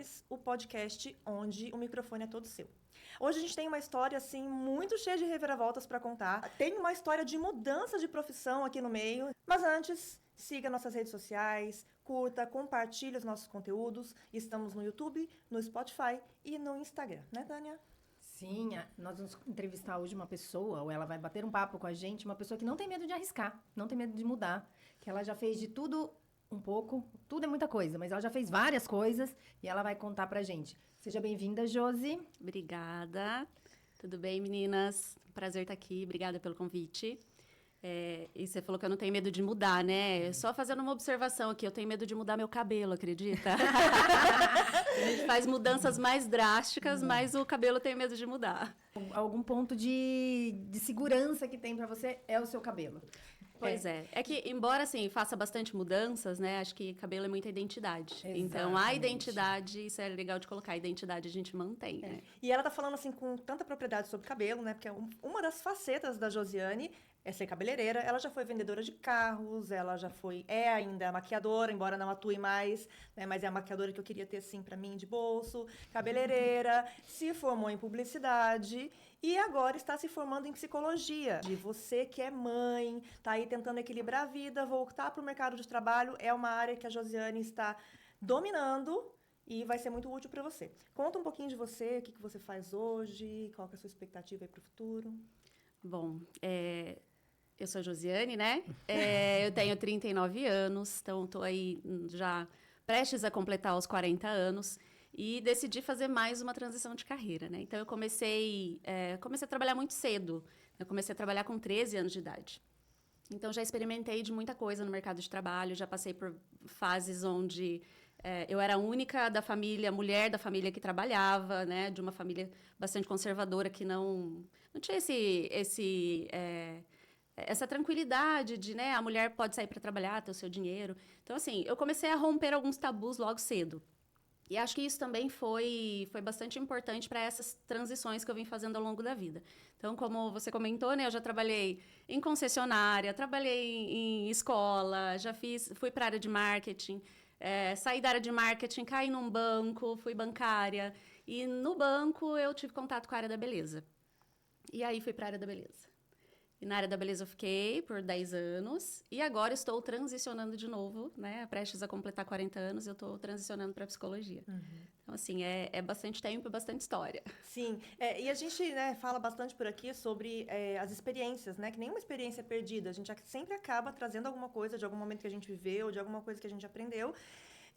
Mulheres, o podcast onde o microfone é todo seu. Hoje a gente tem uma história, assim, muito cheia de reviravoltas para contar. Tem uma história de mudança de profissão aqui no meio. Mas antes, siga nossas redes sociais, curta, compartilhe os nossos conteúdos. Estamos no YouTube, no Spotify e no Instagram, né, Tânia? Sim, nós vamos entrevistar hoje uma pessoa, ou ela vai bater um papo com a gente, uma pessoa que não tem medo de arriscar, não tem medo de mudar, que ela já fez de tudo um pouco, tudo é muita coisa, mas ela já fez várias coisas e ela vai contar pra gente. Seja bem-vinda, Josi. Obrigada. Tudo bem, meninas? Prazer estar aqui. Obrigada pelo convite. E você falou que eu não tenho medo de mudar, né? Só fazendo uma observação aqui, eu tenho medo de mudar meu cabelo, acredita? A gente faz mudanças mais drásticas, mas o cabelo eu tenho medo de mudar. Algum ponto de segurança que tem pra você é o seu cabelo. Pois é. É que, embora, assim, faça bastante mudanças, né? Acho que cabelo é muita identidade. Exatamente. Então, a identidade, isso é legal de colocar, a identidade a gente mantém, né? E ela tá falando, assim, com tanta propriedade sobre cabelo, né? Porque uma das facetas da Josiane é ser cabeleireira. Ela já foi vendedora de carros, ela já é ainda maquiadora, embora não atue mais, né? Mas é a maquiadora que eu queria ter, assim, pra mim, de bolso. Cabeleireira, se formou em publicidade e agora está se formando em psicologia. De você que é mãe, tá aí tentando equilibrar a vida, voltar pro mercado de trabalho, é uma área que a Josiane está dominando e vai ser muito útil para você. Conta um pouquinho de você, o que você faz hoje, qual que é a sua expectativa aí pro futuro. Bom, eu sou a Josiane, né? Eu tenho 39 anos, então estou aí já prestes a completar os 40 anos e decidi fazer mais uma transição de carreira, né? Então, eu comecei a trabalhar muito cedo. Eu comecei a trabalhar com 13 anos de idade. Então, já experimentei de muita coisa no mercado de trabalho, já passei por fases onde eu era a única da família, mulher da família que trabalhava, né? De uma família bastante conservadora que não tinha essa tranquilidade de, né, a mulher pode sair para trabalhar, ter o seu dinheiro. Então, assim, eu comecei a romper alguns tabus logo cedo. E acho que isso também foi bastante importante para essas transições que eu vim fazendo ao longo da vida. Então, como você comentou, né, eu já trabalhei em concessionária, trabalhei em escola, fui para a área de marketing, saí da área de marketing, caí num banco, fui bancária. E no banco eu tive contato com a área da beleza. E aí fui para a área da beleza. E na área da beleza eu fiquei por 10 anos. E agora estou transicionando de novo, né? Prestes a completar 40 anos, eu estou transicionando para psicologia. Uhum. Então, assim, é bastante tempo e bastante história. Sim. E a gente, né, fala bastante por aqui sobre as experiências, né? Que nenhuma experiência é perdida. A gente sempre acaba trazendo alguma coisa de algum momento que a gente viveu, de alguma coisa que a gente aprendeu.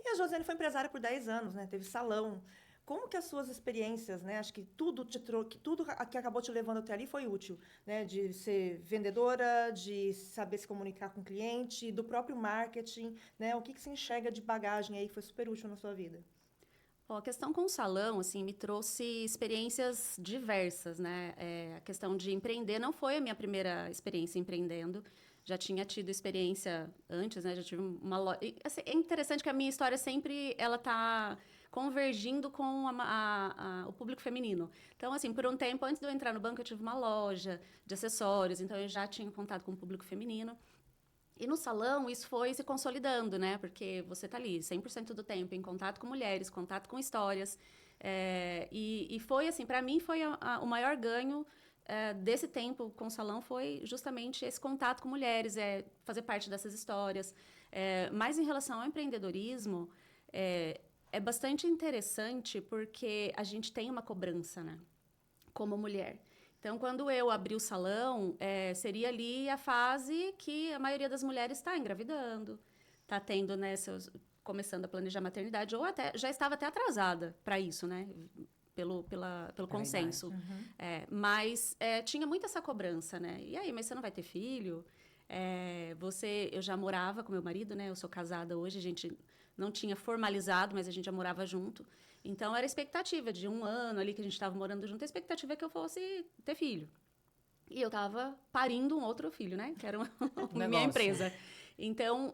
E a Josiane foi empresária por 10 anos, né? Teve salão. Como que as suas experiências, né? Acho que tudo que acabou te levando até ali foi útil, né? De ser vendedora, de saber se comunicar com o cliente, do próprio marketing, né? O que você enxerga de bagagem aí que foi super útil na sua vida? Bom, a questão com o salão, assim, me trouxe experiências diversas, né? A questão de empreender não foi a minha primeira experiência empreendendo. Já tinha tido experiência antes, né? Já tive uma loja. Assim, é interessante que a minha história sempre ela tá convergindo com o público feminino. Então, assim, por um tempo, antes de eu entrar no banco, eu tive uma loja de acessórios, então eu já tinha contato com o público feminino. E no salão, isso foi se consolidando, né? Porque você tá ali 100% do tempo em contato com mulheres, contato com histórias. E foi assim, para mim, foi o maior ganho desse tempo com o salão foi justamente esse contato com mulheres, fazer parte dessas histórias. Mas em relação ao empreendedorismo, é bastante interessante porque a gente tem uma cobrança, né? Como mulher. Então, quando eu abri o salão, seria ali a fase que a maioria das mulheres está engravidando, está tendo, né, começando a planejar maternidade, ou até já estava até atrasada para isso, né? Pelo consenso. Uhum. Mas tinha muito essa cobrança, né? E aí, mas você não vai ter filho? Eu já morava com meu marido, né? Eu sou casada hoje, a gente não tinha formalizado, mas a gente já morava junto. Então, era a expectativa de 1 ano ali que a gente estava morando junto, a expectativa é que eu fosse ter filho. E eu estava parindo um outro filho, né? Que era minha empresa. Então,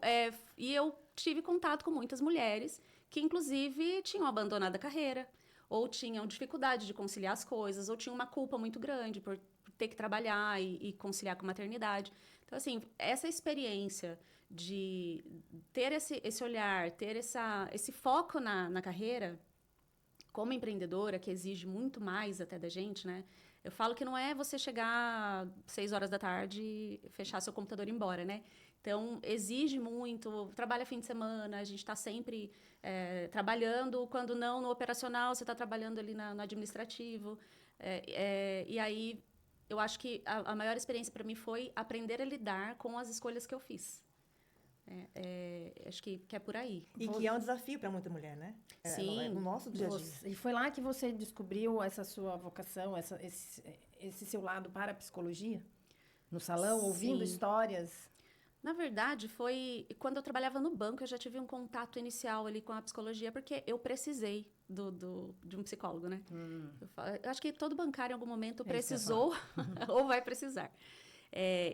e eu tive contato com muitas mulheres que, inclusive, tinham abandonado a carreira, ou tinham dificuldade de conciliar as coisas, ou tinham uma culpa muito grande por ter que trabalhar e conciliar com a maternidade. Então, assim, essa experiência de ter esse olhar, ter esse foco na carreira, como empreendedora, que exige muito mais até da gente, né? Eu falo que não é você chegar 6 horas da tarde, fechar seu computador e ir embora, né? Então, exige muito, trabalha fim de semana, a gente está sempre trabalhando, quando não no operacional, você está trabalhando ali no administrativo. E aí, eu acho que a maior experiência para mim foi aprender a lidar com as escolhas que eu fiz. Acho que é por aí. E que é um desafio para muita mulher, né? Sim. No nosso dia a dia. E foi lá que você descobriu essa sua vocação, esse seu lado para a psicologia? No salão, ouvindo Sim. histórias? Na verdade, foi quando eu trabalhava no banco, eu já tive um contato inicial ali com a psicologia, porque eu precisei de um psicólogo, né? Eu acho que todo bancário, em algum momento, precisou ou vai precisar.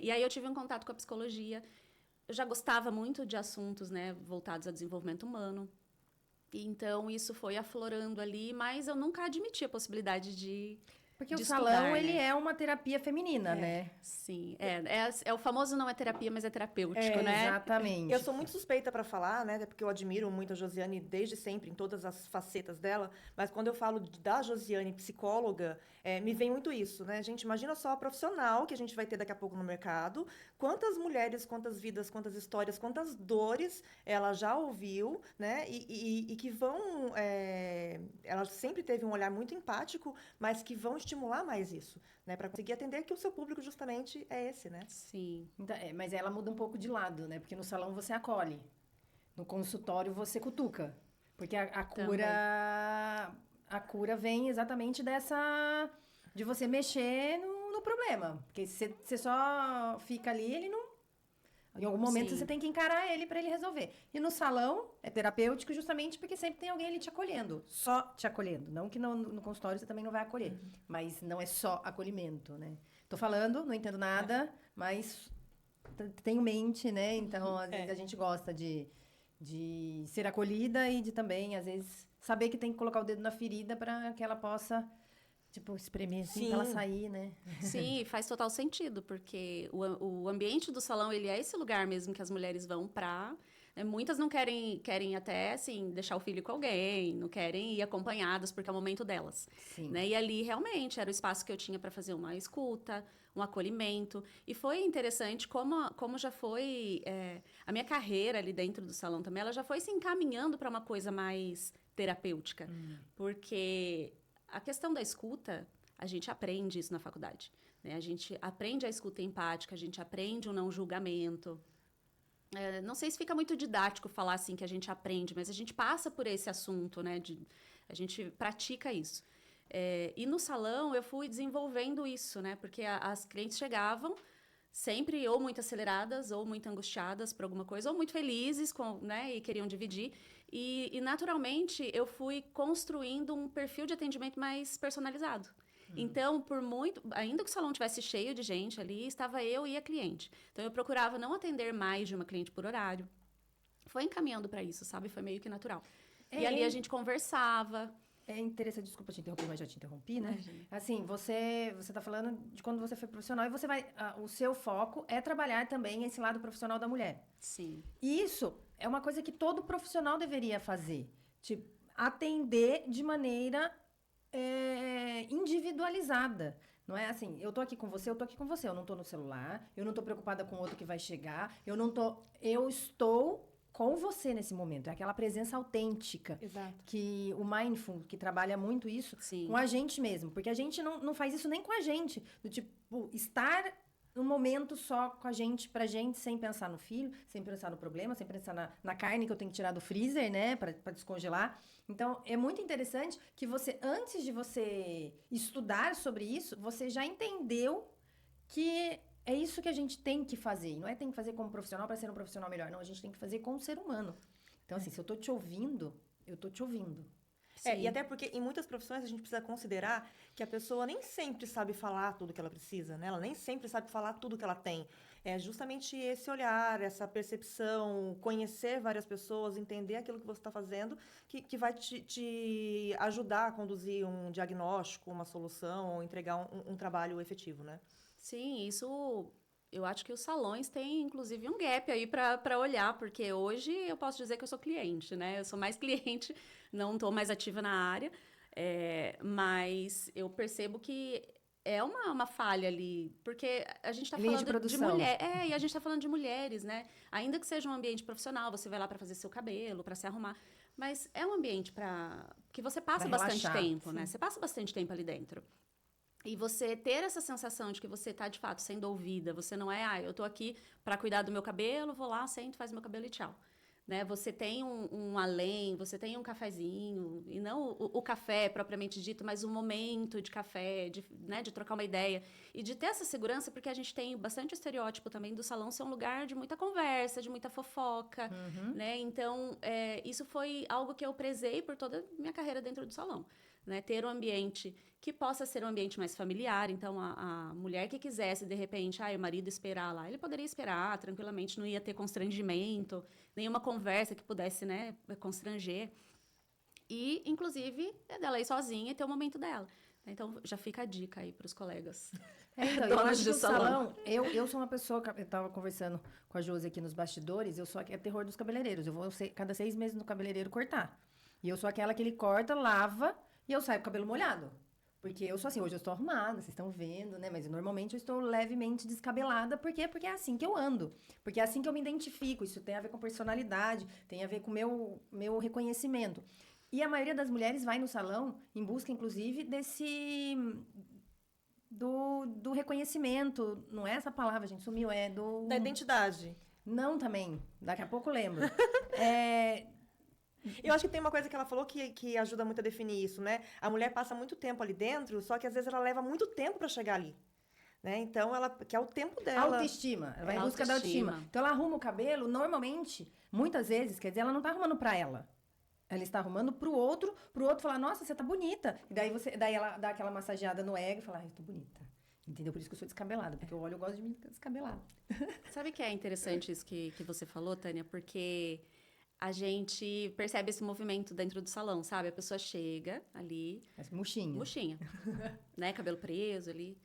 E aí eu tive um contato com a psicologia. Eu já gostava muito de assuntos, né, voltados ao desenvolvimento humano. E então, isso foi aflorando ali, mas eu nunca admiti a possibilidade de Porque o de salão, estudar, ele né? é uma terapia feminina, né? Sim, é o famoso não é terapia, mas é terapêutico, né? Exatamente. Eu sou muito suspeita para falar, né? Até porque eu admiro muito a Josiane desde sempre, em todas as facetas dela. Mas quando eu falo da Josiane psicóloga, me vem muito isso, né? Gente, imagina só a profissional que a gente vai ter daqui a pouco no mercado. Quantas mulheres, quantas vidas, quantas histórias, quantas dores ela já ouviu, né? E que vão... ela sempre teve um olhar muito empático, mas que vão estimular mais isso, né? Para conseguir atender que o seu público justamente é esse, né? Sim. Então, mas ela muda um pouco de lado, né? Porque no salão você acolhe. No consultório você cutuca. Porque a cura vem exatamente dessa... de você mexer no problema. Porque se você só fica ali, ele não... Em algum momento Sim. você tem que encarar ele para ele resolver. E no salão é terapêutico justamente porque sempre tem alguém ali te acolhendo. Só te acolhendo. Não que no consultório você também não vai acolher. Mas não é só acolhimento, né? Tô falando, não entendo nada, mas tenho mente, né? Então, às vezes a gente gosta de ser acolhida e de também, às vezes, saber que tem que colocar o dedo na ferida para que ela possa, tipo, espremer assim, pra ela Sim. sair, né? Sim, faz total sentido, porque o ambiente do salão, ele é esse lugar mesmo que as mulheres vão pra... né, muitas não querem até, assim, deixar o filho com alguém, não querem ir acompanhadas, porque é o momento delas. Sim. Né? E ali, realmente, era o espaço que eu tinha para fazer uma escuta, um acolhimento. E foi interessante como já foi... a minha carreira ali dentro do salão também, ela já foi se encaminhando para uma coisa mais terapêutica. Porque a questão da escuta, a gente aprende isso na faculdade. Né? A gente aprende a escuta empática, a gente aprende o não julgamento. Não sei se fica muito didático falar assim que a gente aprende, mas a gente passa por esse assunto, né? A gente pratica isso. E no salão eu fui desenvolvendo isso, né? Porque as clientes chegavam sempre ou muito aceleradas, ou muito angustiadas por alguma coisa, ou muito felizes, né? E queriam dividir. E naturalmente eu fui construindo um perfil de atendimento mais personalizado. Então, ainda que o salão tivesse cheio de gente ali, estava eu e a cliente. Então, eu procurava não atender mais de uma cliente por horário. Foi encaminhando para isso, sabe? Foi meio que natural. E ali a gente conversava. É interessante, desculpa te interromper, mas já te interrompi, né? Imagina. Assim, você tá falando de quando você foi profissional e você vai... o seu foco é trabalhar também esse lado profissional da mulher. Sim. E isso é uma coisa que todo profissional deveria fazer. Tipo, atender de maneira individualizada. Não é assim, eu tô aqui com você, eu tô aqui com você. Eu não tô no celular, eu não tô preocupada com o outro que vai chegar, eu estou com você nesse momento. É aquela presença autêntica. Exato. Que o Mindful, que trabalha muito isso, Sim. com a gente mesmo. Porque a gente não faz isso nem com a gente. Do tipo, estar num momento só com a gente, pra gente, sem pensar no filho, sem pensar no problema, sem pensar na carne que eu tenho que tirar do freezer, né, pra descongelar. Então, é muito interessante que você, antes de você estudar sobre isso, você já entendeu que é isso que a gente tem que fazer. E não é tem que fazer como profissional para ser um profissional melhor. Não, a gente tem que fazer como ser humano. Então, assim, se eu tô te ouvindo, eu tô te ouvindo. E até porque em muitas profissões a gente precisa considerar que a pessoa nem sempre sabe falar tudo que ela precisa, né? Ela nem sempre sabe falar tudo que ela tem. É justamente esse olhar, essa percepção, conhecer várias pessoas, entender aquilo que você está fazendo, que vai te ajudar a conduzir um diagnóstico, uma solução, ou entregar um trabalho efetivo, né? Sim, isso... Eu acho que os salões têm, inclusive, um gap aí para olhar, porque hoje eu posso dizer que eu sou cliente, né? Eu sou mais cliente, não estou mais ativa na área. Mas eu percebo que é uma falha ali, porque a gente está Linha de falando de produção. mulher, e a gente está falando de mulheres, né? Ainda que seja um ambiente profissional, você vai lá para fazer seu cabelo, para se arrumar, mas é um ambiente para que você passa Pra bastante relaxar, tempo, né? Você passa bastante tempo ali dentro. E você ter essa sensação de que você está de fato sendo ouvida, você não é, eu tô aqui para cuidar do meu cabelo, vou lá, sento, faz meu cabelo e tchau. Né? Você tem um além, você tem um cafezinho, e não o café propriamente dito, mas um momento de café, né, de trocar uma ideia. E de ter essa segurança, porque a gente tem bastante estereótipo também do salão ser um lugar de muita conversa, de muita fofoca, né? Então, isso foi algo que eu prezei por toda a minha carreira dentro do salão. Né, ter um ambiente que possa ser um ambiente mais familiar. Então, a mulher que quisesse, de repente, o marido esperar lá, ele poderia esperar tranquilamente, não ia ter constrangimento, nenhuma conversa que pudesse, né, constranger. E, inclusive, dela ir sozinha e ter o momento dela. Então, já fica a dica aí para os colegas. Então, eu acho que o salão... Eu sou uma pessoa... Eu estava conversando com a Josi aqui nos bastidores, eu sou aqui, é terror dos cabeleireiros. Eu vou cada 6 meses no cabeleireiro cortar. E eu sou aquela que ele corta, lava... E eu saio com o cabelo molhado. Porque eu sou assim, hoje eu estou arrumada, vocês estão vendo, né? Mas normalmente eu estou levemente descabelada. Por quê? Porque é assim que eu ando. Porque é assim que eu me identifico. Isso tem a ver com personalidade, tem a ver com o meu reconhecimento. E a maioria das mulheres vai no salão em busca, inclusive, do reconhecimento. Não é essa palavra, gente, sumiu. É do... Da identidade. Não, também. Daqui a pouco eu lembro. Eu acho que tem uma coisa que ela falou que ajuda muito a definir isso, né? A mulher passa muito tempo ali dentro, só que às vezes ela leva muito tempo para chegar ali. Né? Então, ela quer o tempo dela. Autoestima. Ela vai em busca da autoestima. Então, ela arruma o cabelo, normalmente, muitas vezes, quer dizer, ela não tá arrumando pra ela. Ela está arrumando pro outro falar, nossa, você tá bonita. E daí ela dá aquela massageada no ego e fala, eu tô bonita. Entendeu? Por isso que eu sou descabelada, porque eu gosto de me descabelar. Sabe que é interessante isso que você falou, Tânia? Porque... a gente percebe esse movimento dentro do salão, sabe? A pessoa chega ali... Murchinha. Murchinha. Né? Cabelo preso ali.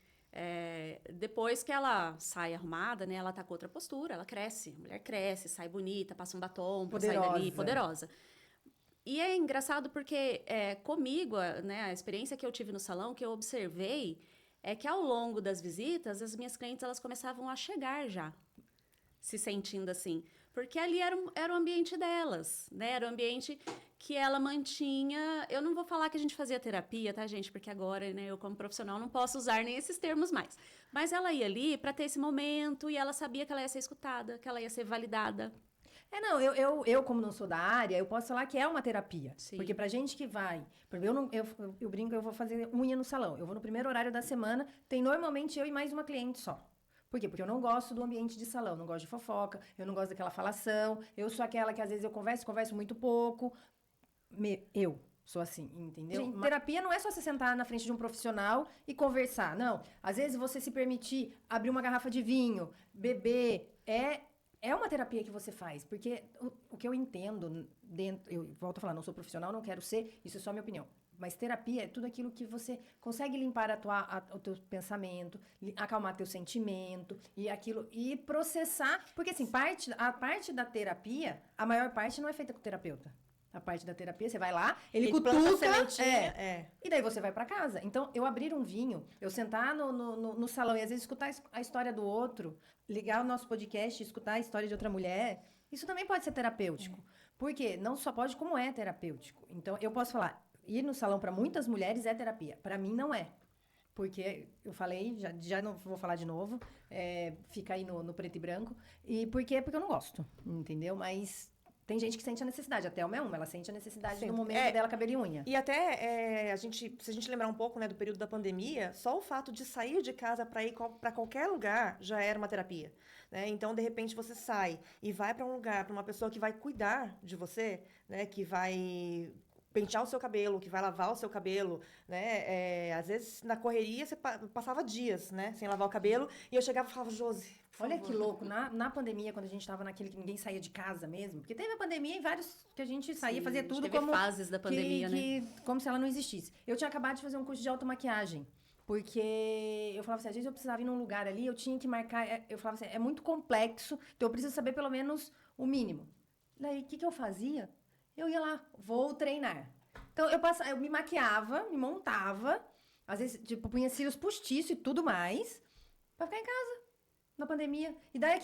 Depois que ela sai arrumada, né? Ela tá com outra postura, ela cresce. A mulher cresce, sai bonita, passa um batom pra sair dali, poderosa. E é engraçado porque comigo, né? A experiência que eu tive no salão, que eu observei, é que ao longo das visitas, as minhas clientes, elas começavam a chegar já, se sentindo assim. Porque ali era o ambiente delas, né? Era o ambiente que ela mantinha... Eu não vou falar que a gente fazia terapia, tá, gente? Porque agora, né, eu como profissional não posso usar nem esses termos mais. Mas ela ia ali para ter esse momento e ela sabia que ela ia ser escutada, que ela ia ser validada. Eu como não sou da área, eu posso falar que é uma terapia. Sim. Porque pra gente que vai... Eu brinco, eu vou fazer unha no salão. Eu vou no primeiro horário da semana, tem normalmente eu e mais uma cliente só. Por quê? Porque eu não gosto do ambiente de salão, não gosto de fofoca, eu não gosto daquela falação, eu sou aquela que às vezes eu converso muito pouco. Eu sou assim, entendeu? Gente, terapia não é só você sentar na frente de um profissional e conversar, não. Às vezes você se permitir abrir uma garrafa de vinho, beber, é uma terapia que você faz. Porque o que eu entendo eu volto a falar, não sou profissional, não quero ser, isso é só minha opinião. Mas terapia é tudo aquilo que você consegue limpar o teu pensamento, acalmar teu sentimento e processar. Porque, assim, a parte da terapia, a maior parte não é feita com o terapeuta. A parte da terapia, você vai lá, ele cutuca, e daí você vai pra casa. Então, eu abrir um vinho, eu sentar no salão e às vezes escutar a história do outro, ligar o nosso podcast e escutar a história de outra mulher, isso também pode ser terapêutico. Porque não só pode, como é terapêutico. Então, eu posso falar... Ir no salão para muitas mulheres é terapia. Para mim, não é. Porque eu falei, já não vou falar de novo, fica aí no preto e branco. E por quê? Porque eu não gosto, entendeu? Mas tem gente que sente a necessidade. Até uma ela sente a necessidade no momento dela, cabelo e unha. E até, se a gente lembrar um pouco, né, do período da pandemia, só o fato de sair de casa para ir para qualquer lugar já era uma terapia. Né? Então, de repente, você sai e vai para um lugar, para uma pessoa que vai cuidar de você, né, que vai... pentear o seu cabelo, que vai lavar o seu cabelo, né? Às vezes, na correria, você passava dias, né? Sem lavar o cabelo. E eu chegava e falava, Josi, olha que louco. Na pandemia, quando a gente tava naquele que ninguém saía de casa mesmo, porque teve a pandemia e vários que a gente saía, fazia tudo teve como... fases da pandemia, né? Como se ela não existisse. Eu tinha acabado de fazer um curso de automaquiagem. Porque eu falava assim, às vezes eu precisava ir num lugar ali, eu tinha que marcar... Eu falava assim, é muito complexo, então eu preciso saber pelo menos o mínimo. Daí, o que eu fazia? Eu ia lá, vou treinar. Então, eu me maquiava, me montava, às vezes, tipo, punha cílios postiços e tudo mais, pra ficar em casa, na pandemia. E daí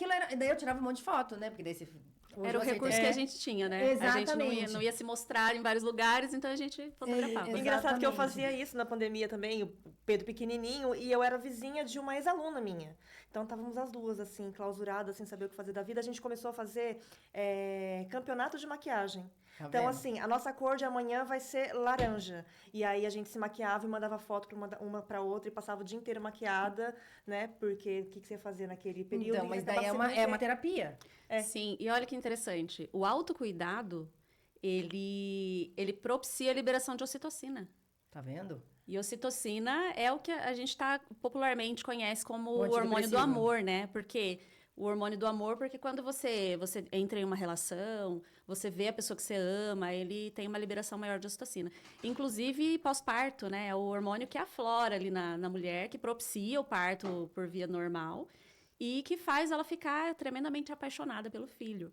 eu tirava um monte de foto, né? Porque daí você... Era o recurso que a gente tinha, né? Exatamente. A gente não ia se mostrar em vários lugares, então a gente fotografava. Engraçado que eu Exatamente. fazia isso na pandemia também, o Pedro pequenininho, e eu era vizinha de uma ex-aluna minha. Então, estávamos as duas, assim, clausuradas, sem saber o que fazer da vida. A gente começou a fazer campeonato de maquiagem. Tá Então, vendo? assim, a nossa cor de amanhã vai ser laranja. E aí, a gente se maquiava e mandava foto para uma para outra e passava o dia inteiro maquiada, né? Porque o que você ia fazer naquele período? Então, E mas acabava daí sendo é uma terapia. Sim, e olha que interessante. O autocuidado, ele propicia a liberação de ocitocina. Tá vendo? E ocitocina é o que a gente popularmente conhece como O o hormônio do antidepressivo. amor, né? Porque o hormônio do amor, porque quando você entra em uma relação, você vê a pessoa que você ama, ele tem uma liberação maior de ocitocina. Inclusive pós-parto, né? É o hormônio que aflora ali na mulher, que propicia o parto por via normal e que faz ela ficar tremendamente apaixonada pelo filho.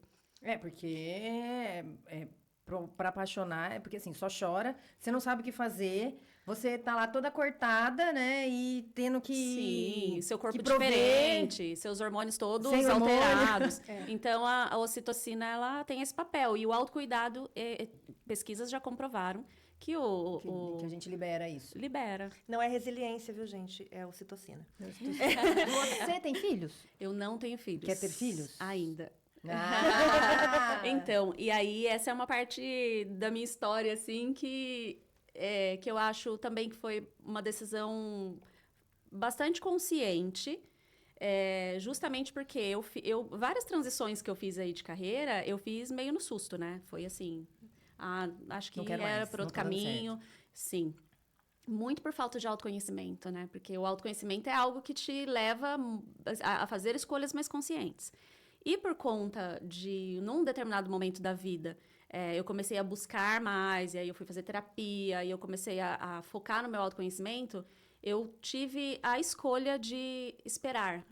Porque pra apaixonar, é porque assim, só chora, você não sabe o que fazer, você tá lá toda cortada, né? E tendo que. Sim, seu corpo que prover. diferente, seus hormônios todos Sem hormônio. alterados. Então, a ocitocina, ela tem esse papel. E o autocuidado, pesquisas já comprovaram que Que a gente libera isso. libera. Não é resiliência, viu, gente? É ocitocina. Você tem filhos? Eu não tenho filhos. Quer ter filhos? Ainda. Ah. Então, e aí essa é uma parte da minha história, assim, que eu acho também que foi uma decisão bastante consciente, justamente porque várias transições que eu fiz aí de carreira, eu fiz meio no susto, né? Foi assim, acho que Não quero era mais, por não outro tá dando caminho. Sim. Muito por falta de autoconhecimento, né? Porque o autoconhecimento é algo que te leva a fazer escolhas mais conscientes. E por conta de, num determinado momento da vida, eu comecei a buscar mais, e aí eu fui fazer terapia, e eu comecei a focar no meu autoconhecimento, eu tive a escolha de esperar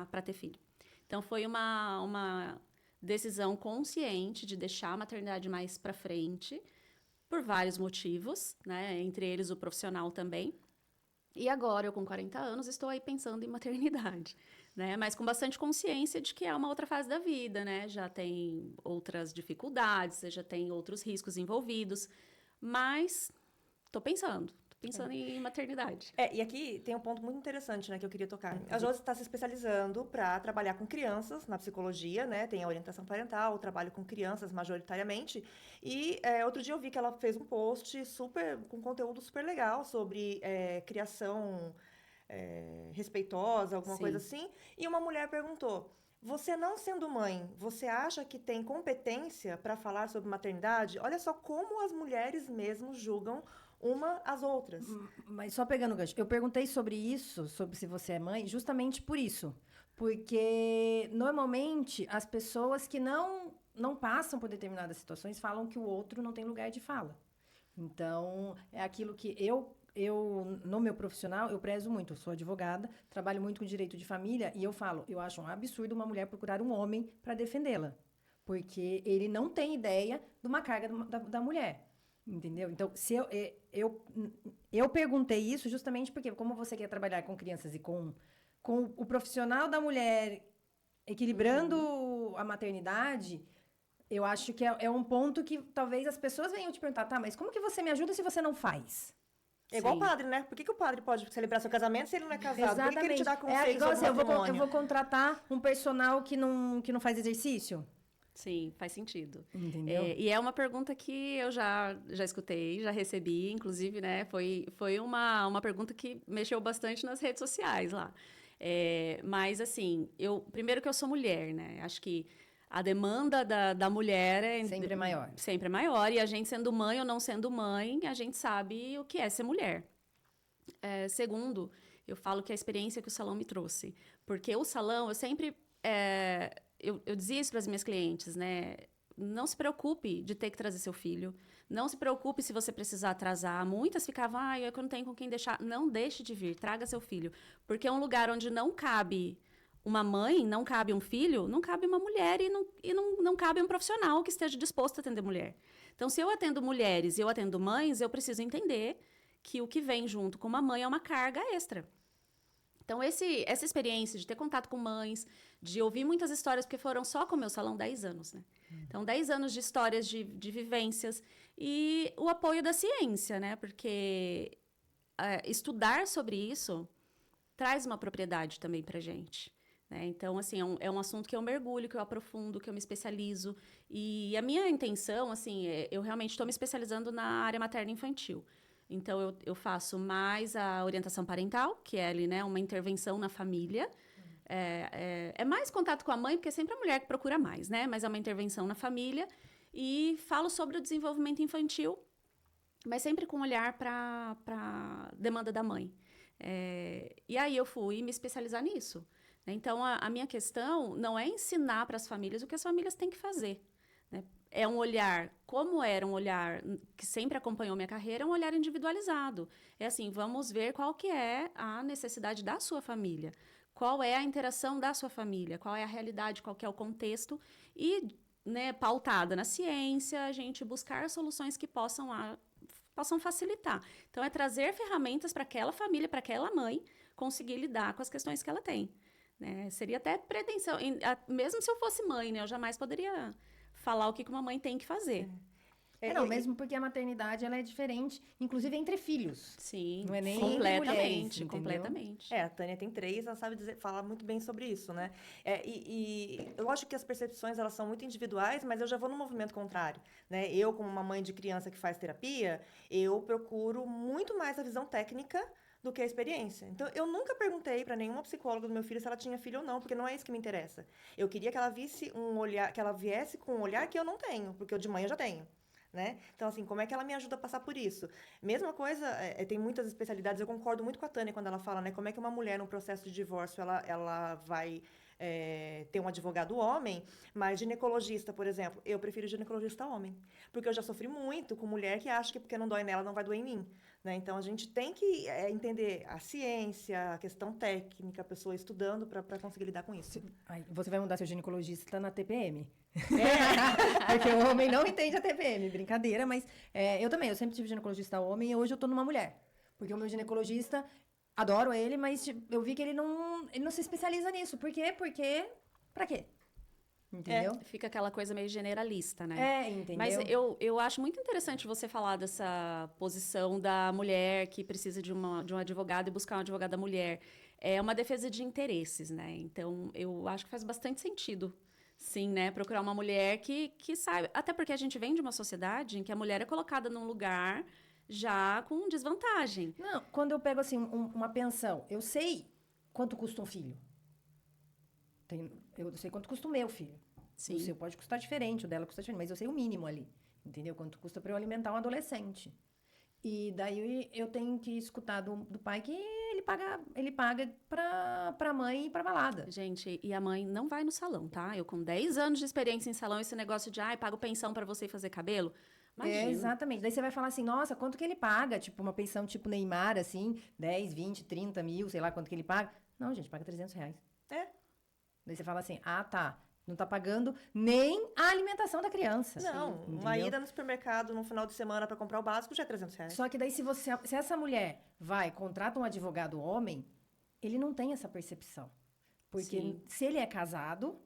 para ter filho. Então, foi uma decisão consciente de deixar a maternidade mais para frente, por vários motivos, né? Entre eles o profissional também. E agora, eu com 40 anos, estou aí pensando em maternidade, né? Mas com bastante consciência de que é uma outra fase da vida, né? Já tem outras dificuldades, você já tem outros riscos envolvidos, mas estou pensando em maternidade. E aqui tem um ponto muito interessante, né, que eu queria tocar. A Josi está se especializando para trabalhar com crianças na psicologia, né? Tem a orientação parental, trabalho com crianças majoritariamente. E outro dia eu vi que ela fez um post com conteúdo super legal sobre criação respeitosa, alguma Sim. coisa assim. E uma mulher perguntou: você não sendo mãe, você acha que tem competência para falar sobre maternidade? Olha só como as mulheres mesmo julgam uma às outras. Mas só pegando o gancho, eu perguntei sobre isso, sobre se você é mãe, justamente por isso. Porque, normalmente, as pessoas que não passam por determinadas situações falam que o outro não tem lugar de fala. Então, é aquilo que no meu profissional, eu prezo muito. Eu sou advogada, trabalho muito com direito de família, e eu acho um absurdo uma mulher procurar um homem para defendê-la. Porque ele não tem ideia de uma carga da mulher. Entendeu? Então, se eu perguntei isso justamente porque, como você quer trabalhar com crianças e com o profissional da mulher equilibrando a maternidade, eu acho que é um ponto que talvez as pessoas venham te perguntar, tá, mas como que você me ajuda se você não faz? É igual o Sim. padre, né? Por que o padre pode celebrar seu casamento se ele não é casado? Por que ele te dá É conselhos igual sobre assim, eu matrimônio? vou contratar um personal que não faz exercício? Sim, faz sentido. Entendeu? E é uma pergunta que eu já escutei, já recebi, inclusive, né? Foi uma pergunta que mexeu bastante nas redes sociais lá. Mas, assim, primeiro que eu sou mulher, né? Acho que a demanda da mulher Sempre é maior. Sempre é maior. E a gente sendo mãe ou não sendo mãe, a gente sabe o que é ser mulher. Segundo, eu falo que a experiência que o salão me trouxe. Porque o salão, eu sempre... Eu dizia isso para as minhas clientes, né? Não se preocupe de ter que trazer seu filho. Não se preocupe se você precisar atrasar. Muitas ficavam, eu não tenho com quem deixar. Não deixe de vir, traga seu filho. Porque é um lugar onde não cabe uma mãe, não cabe um filho, não cabe uma mulher e não cabe um profissional que esteja disposto a atender mulher. Então, se eu atendo mulheres e eu atendo mães, eu preciso entender que o que vem junto com uma mãe é uma carga extra. Então, essa experiência de ter contato com mães, de ouvir muitas histórias, porque foram só com o meu salão 10 anos, né? Então, 10 anos de histórias, de vivências, e o apoio da ciência, né? Porque estudar sobre isso traz uma propriedade também pra gente. Né? Então, assim, é um assunto que eu mergulho, que eu aprofundo, que eu me especializo. E a minha intenção, assim, eu realmente estou me especializando na área materna infantil. Então, eu faço mais a orientação parental, que é ali, né, uma intervenção na família. É mais contato com a mãe, porque é sempre a mulher que procura mais, né? Mas é uma intervenção na família. E falo sobre o desenvolvimento infantil, mas sempre com olhar para a demanda da mãe. E aí eu fui me especializar nisso. Então, a minha questão não é ensinar para as famílias o que as famílias têm que fazer. Né? É um olhar, como era um olhar que sempre acompanhou minha carreira, é um olhar individualizado. É assim, vamos ver qual que é a necessidade da sua família, qual é a interação da sua família, qual é a realidade, qual que é o contexto, e, né, pautada na ciência, a gente buscar soluções que possam facilitar. Então, é trazer ferramentas para aquela família, para aquela mãe, conseguir lidar com as questões que ela tem. Né? Seria até pretensão, mesmo se eu fosse mãe, né, eu jamais poderia falar o que uma mãe tem que fazer. Não, mesmo porque a maternidade ela é diferente, inclusive entre filhos. Sim, não é nem completamente, mulheres, completamente. A Tânia tem 3, ela sabe falar muito bem sobre isso, né? Eu acho que as percepções, elas são muito individuais, mas eu já vou no movimento contrário, né? Eu, como uma mãe de criança que faz terapia, eu procuro muito mais a visão técnica do que a experiência. Então, eu nunca perguntei para nenhuma psicóloga do meu filho se ela tinha filho ou não, porque não é isso que me interessa. Eu queria que ela visse um olhar, que ela viesse com um olhar que eu não tenho, porque eu de mãe eu já tenho. Né? Então, assim, como é que ela me ajuda a passar por isso? Mesma coisa, tem muitas especialidades, eu concordo muito com a Tânia quando ela fala, né? Como é que uma mulher, num processo de divórcio, ela vai ter um advogado homem, mas ginecologista, por exemplo, eu prefiro ginecologista homem. Porque eu já sofri muito com mulher que acha que porque não dói nela, não vai doer em mim. Né? Então, a gente tem que entender a ciência, a questão técnica, a pessoa estudando para conseguir lidar com isso. Você vai mudar seu ginecologista na TPM. Porque o homem não entende a TPM, brincadeira, mas eu sempre tive ginecologista homem e hoje eu tô numa mulher. Porque o meu ginecologista, adoro ele, mas eu vi que ele não se especializa nisso. Por quê? Porque, pra quê? Entendeu? Fica aquela coisa meio generalista, né? Entendeu? Mas eu acho muito interessante você falar dessa posição da mulher que precisa de um advogado e buscar um advogado da mulher. É uma defesa de interesses, né? Então, eu acho que faz bastante sentido, sim, né? Procurar uma mulher que saiba. Até porque a gente vem de uma sociedade em que a mulher é colocada num lugar já com desvantagem. Não, quando eu pego, assim, uma pensão, eu sei quanto custa um filho. Eu sei quanto custa o meu filho. Sim. O seu pode custar diferente, o dela custa diferente, mas eu sei o mínimo ali. Entendeu? Quanto custa para eu alimentar um adolescente. E daí eu tenho que escutar do pai que ele paga pra mãe ir pra balada. Gente, e a mãe não vai no salão, tá? Eu com 10 anos de experiência em salão, esse negócio de, pago pensão pra você fazer cabelo. Imagina. Exatamente. Daí você vai falar assim, nossa, quanto que ele paga? Tipo, uma pensão tipo Neymar, assim, 10, 20, 30 mil, sei lá quanto que ele paga. Não, gente, paga R$300. Daí você fala assim, tá. Não tá pagando nem a alimentação da criança. Não, uma ida no supermercado no final de semana para comprar o básico já é R$300. Só que daí se essa mulher contrata um advogado homem, ele não tem essa percepção. Porque se ele é casado,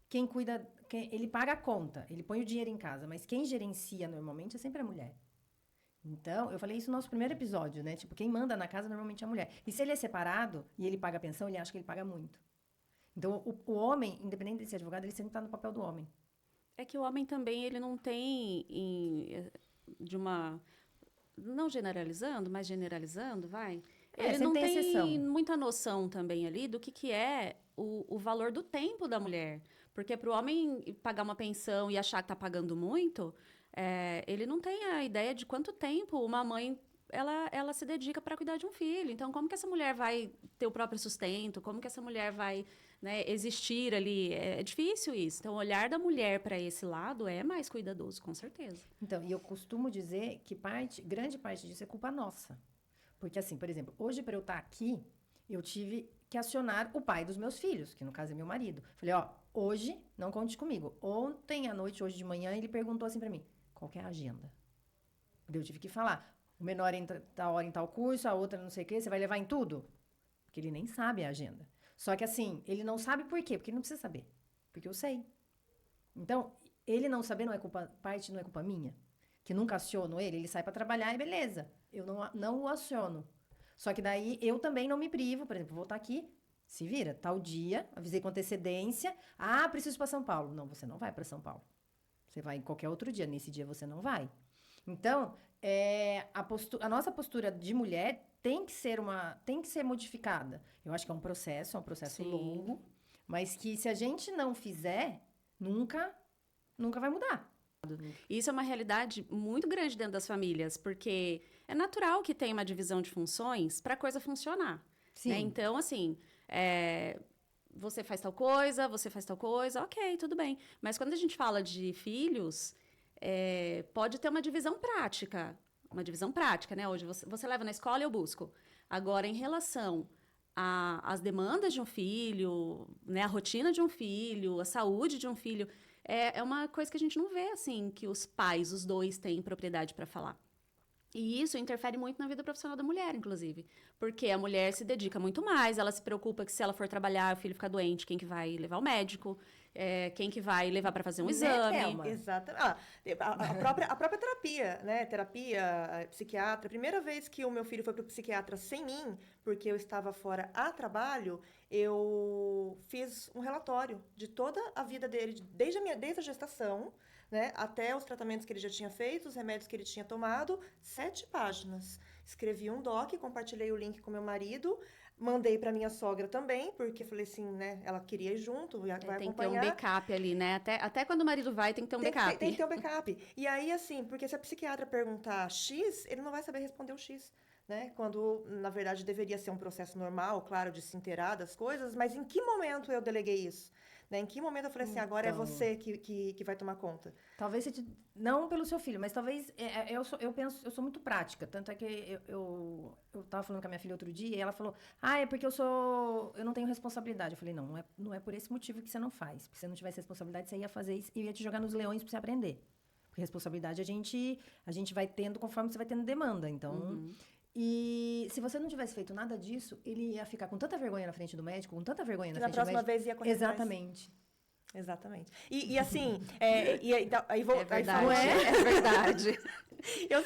quem cuida, ele paga a conta, ele põe o dinheiro em casa, mas quem gerencia normalmente é sempre a mulher. Então, eu falei isso no nosso primeiro episódio, né? Tipo, quem manda na casa normalmente é a mulher. E se ele é separado e ele paga a pensão, ele acha que ele paga muito. Então, o homem, independente de ser advogado, ele sempre está no papel do homem. É que o homem também, ele não tem, não generalizando, mas generalizando, vai. Ele não tem exceção. muita noção também ali do que é o valor do tempo da mulher. Porque para o homem pagar uma pensão e achar que está pagando muito, ele não tem a ideia de quanto tempo uma mãe ela se dedica para cuidar de um filho. Então, como que essa mulher vai ter o próprio sustento? Como que essa mulher vai, né, existir ali? É difícil isso. Então, o olhar da mulher para esse lado é mais cuidadoso, com certeza. Então, e eu costumo dizer que grande parte disso é culpa nossa. Porque, assim, por exemplo, hoje, para eu estar aqui, eu tive que acionar o pai dos meus filhos, que no caso é meu marido. Falei, hoje não conte comigo. Ontem à noite, hoje de manhã, ele perguntou assim para mim, qual que é a agenda? Eu tive que falar, o menor entra tal hora em tal curso, a outra não sei o quê, você vai levar em tudo? Porque ele nem sabe a agenda. Só que assim, ele não sabe por quê? Porque ele não precisa saber. Porque eu sei. Então, ele não saber não é culpa minha. Que nunca aciono ele sai para trabalhar e beleza. Eu não o aciono. Só que daí eu também não me privo, por exemplo, vou estar aqui, se vira, tal dia, avisei com antecedência, preciso ir para São Paulo. Não, você não vai para São Paulo. Você vai em qualquer outro dia, nesse dia você não vai. Então, a nossa postura de mulher tem que ser modificada. Eu acho que é um processo Sim. longo, mas que se a gente não fizer, nunca vai mudar. Isso é uma realidade muito grande dentro das famílias, porque é natural que tenha uma divisão de funções para a coisa funcionar. Sim. Né? Então, assim, você faz tal coisa, ok, tudo bem. Mas quando a gente fala de filhos, pode ter uma divisão prática, né? Hoje você leva na escola e eu busco. Agora, em relação às demandas de um filho, né? A rotina de um filho, a saúde de um filho, é uma coisa que a gente não vê, assim, que os pais, os dois, têm propriedade para falar. E isso interfere muito na vida profissional da mulher, inclusive. Porque a mulher se dedica muito mais, ela se preocupa que se ela for trabalhar, o filho ficar doente, quem que vai levar ao médico, quem que vai levar para fazer um exame. Thelma? Exatamente. A própria terapia, né? Terapia, psiquiatra. A primeira vez que o meu filho foi pro psiquiatra sem mim, porque eu estava fora a trabalho, eu fiz um relatório de toda a vida dele, desde a gestação, né, até os tratamentos que ele já tinha feito, os remédios que ele tinha tomado, 7 páginas. Escrevi um doc, compartilhei o link com meu marido, mandei para minha sogra também, porque falei assim, né, ela queria ir junto, vai acompanhar. Tem que ter um backup ali, né? Até quando o marido vai, tem que ter um backup. Tem que ter um backup. E aí, assim, porque se a psiquiatra perguntar X, ele não vai saber responder o X. Né? Quando, na verdade, deveria ser um processo normal, claro, de se inteirar das coisas, mas em que momento eu deleguei isso? Né? Em que momento eu falei assim, agora é você que vai tomar conta? Talvez não pelo seu filho, mas talvez eu sou muito prática, tanto é que eu tava falando com a minha filha outro dia e ela falou: é porque eu não tenho responsabilidade. Eu falei: não é por esse motivo que você não faz. Porque se você não tivesse responsabilidade, você ia fazer isso e ia te jogar nos leões para você aprender. Porque responsabilidade a gente vai tendo conforme você vai tendo demanda, então. E se você não tivesse feito nada disso, ele ia ficar com tanta vergonha na frente do médico, com tanta vergonha na frente do médico. Na próxima vez ia correr Exatamente. Exatamente. E assim, aí É verdade.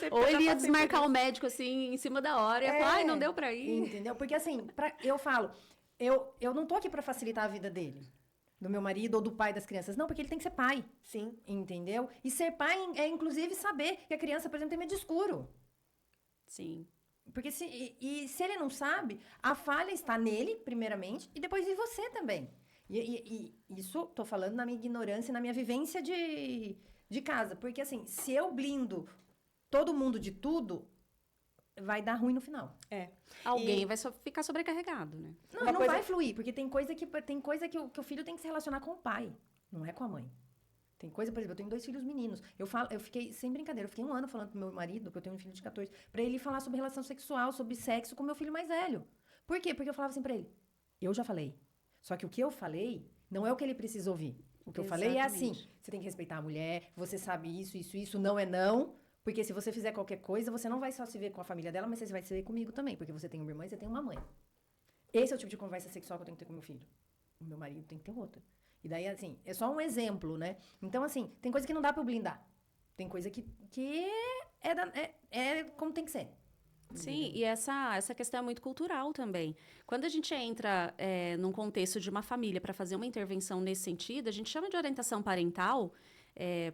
Ou ele ia desmarcar o médico, assim, em cima da hora, e ia falar, não deu pra ir. Entendeu? Porque assim, eu falo, eu não tô aqui pra facilitar a vida dele, do meu marido ou do pai das crianças. Não, porque ele tem que ser pai. Sim. Entendeu? E ser pai é, inclusive, saber que a criança, por exemplo, tem medo de escuro. Sim. Porque se ele não sabe, a falha está nele, primeiramente, e depois em você também. E isso, tô falando na minha ignorância, na minha vivência de casa. Porque, assim, se eu blindo todo mundo de tudo, vai dar ruim no final. Alguém vai ficar sobrecarregado, né? Não vai fluir, porque tem coisa que o filho tem que se relacionar com o pai, não é com a mãe. Tem coisa, por exemplo, eu tenho 2 filhos meninos. Eu fiquei, sem brincadeira, eu fiquei 1 ano falando pro meu marido, porque eu tenho um filho de 14, pra ele falar sobre relação sexual, sobre sexo com meu filho mais velho. Por quê? Porque eu falava assim pra ele, eu já falei. Só que o que eu falei não é o que ele precisa ouvir. O que eu falei é assim, você tem que respeitar a mulher, você sabe isso, não é não. Porque se você fizer qualquer coisa, você não vai só se ver com a família dela, mas você vai se ver comigo também. Porque você tem uma irmã e você tem uma mãe. Esse é o tipo de conversa sexual que eu tenho que ter com meu filho. O meu marido tem que ter outra. E daí, assim, é só um exemplo, né? Então, assim, tem coisa que não dá pra eu blindar. Tem coisa que é como tem que ser. Sim, e essa questão é muito cultural também. Quando a gente entra num contexto de uma família para fazer uma intervenção nesse sentido, a gente chama de orientação parental,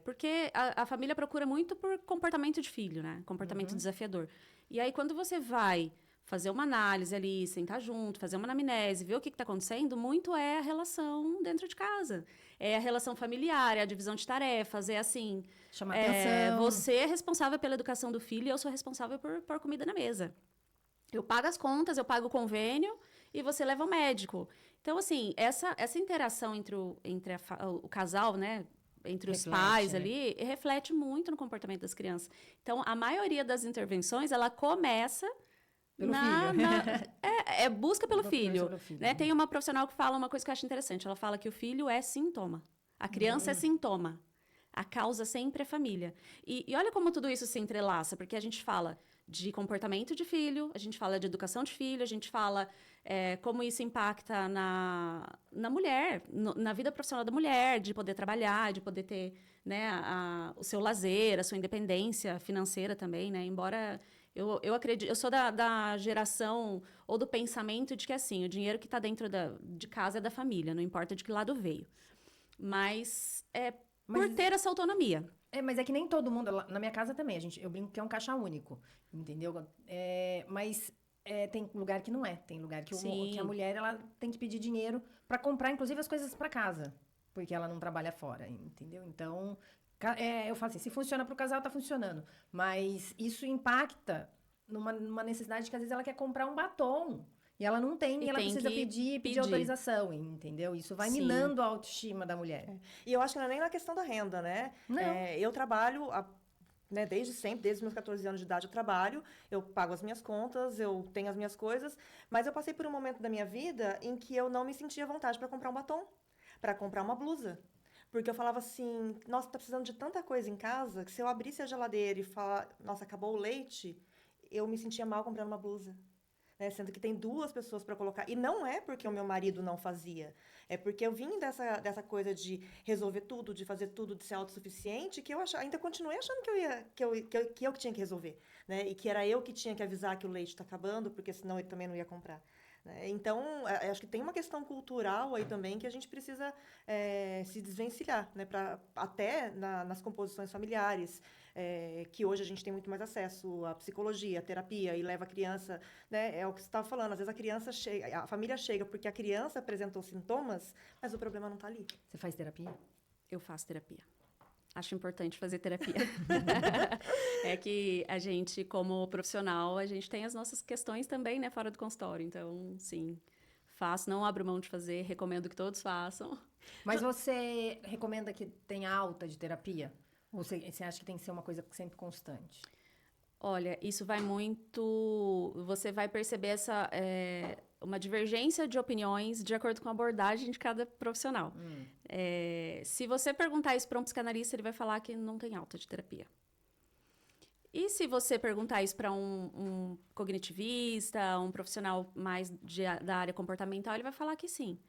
porque a família procura muito por comportamento de filho, né? Comportamento desafiador. E aí, quando você vai fazer uma análise ali, sentar junto, fazer uma anamnese, ver o que está acontecendo, muito é a relação dentro de casa. É a relação familiar, é a divisão de tarefas, é assim... Chamar atenção. Você é responsável pela educação do filho e eu sou responsável por pôr comida na mesa. Eu pago as contas, eu pago o convênio e você leva ao médico. Então, assim, essa interação entre o casal, né? Entre os pais ali, reflete muito no comportamento das crianças. Então, a maioria das intervenções, ela começa... Pelo filho. Busca pelo filho. Né? Tem uma profissional que fala uma coisa que eu acho interessante. Ela fala que o filho é sintoma. A criança é sintoma. A causa sempre é família. E olha como tudo isso se entrelaça, porque a gente fala de comportamento de filho, a gente fala de educação de filho, a gente fala como isso impacta na mulher, na vida profissional da mulher, de poder trabalhar, de poder ter, né, o seu lazer, a sua independência financeira também, né? Embora eu acredito, eu sou da geração ou do pensamento de que assim, o dinheiro que está dentro de casa é da família, não importa de que lado veio. Mas por ter essa autonomia. Mas é que nem todo mundo, na minha casa também, eu brinco que é um caixa único, entendeu? Mas tem lugar que não é, tem lugar que a mulher ela tem que pedir dinheiro para comprar, inclusive, as coisas para casa, porque ela não trabalha fora, entendeu? Então, eu falo assim, se funciona para o casal, tá funcionando, mas isso impacta numa necessidade que às vezes ela quer comprar um batom, e ela não tem, e ela precisa pedir autorização, entendeu? Isso vai minando a autoestima da mulher. E eu acho que não é nem na questão da renda, né? Não. Eu trabalho, né, desde sempre, desde os meus 14 anos de idade eu trabalho, eu pago as minhas contas, eu tenho as minhas coisas, mas eu passei por um momento da minha vida em que eu não me sentia à vontade para comprar um batom, para comprar uma blusa. Porque eu falava assim, nossa, tá precisando de tanta coisa em casa, que se eu abrisse a geladeira e falar, nossa, acabou o leite, eu me sentia mal comprando uma blusa. Né, sendo que tem 2 pessoas para colocar. E não é porque o meu marido não fazia. É porque eu vim dessa coisa de resolver tudo, de fazer tudo, de ser autossuficiente, que eu ainda continuei achando que eu que tinha que resolver. Né? E que era eu que tinha que avisar que o leite está acabando, porque senão ele também não ia comprar. Né? Então, acho que tem uma questão cultural aí também que a gente precisa se desvencilhar, né? Até nas composições familiares, que hoje a gente tem muito mais acesso à psicologia, à terapia, e leva a criança, né? É o que você estava falando, às vezes a criança chega, a família chega porque a criança apresentou sintomas, mas o problema não está ali. Você faz terapia? Eu faço terapia. Acho importante fazer terapia. É que a gente, como profissional, a gente tem as nossas questões também, né, fora do consultório. Então, sim, faço, não abro mão de fazer, recomendo que todos façam. Mas você recomenda que tenha alta de terapia? Ou você acha que tem que ser uma coisa sempre constante? Olha, isso vai muito... Você vai perceber uma divergência de opiniões de acordo com a abordagem de cada profissional. Se você perguntar isso para um psicanalista, ele vai falar que não tem alta de terapia. E se você perguntar isso para um cognitivista, um profissional mais da área comportamental, ele vai falar que sim.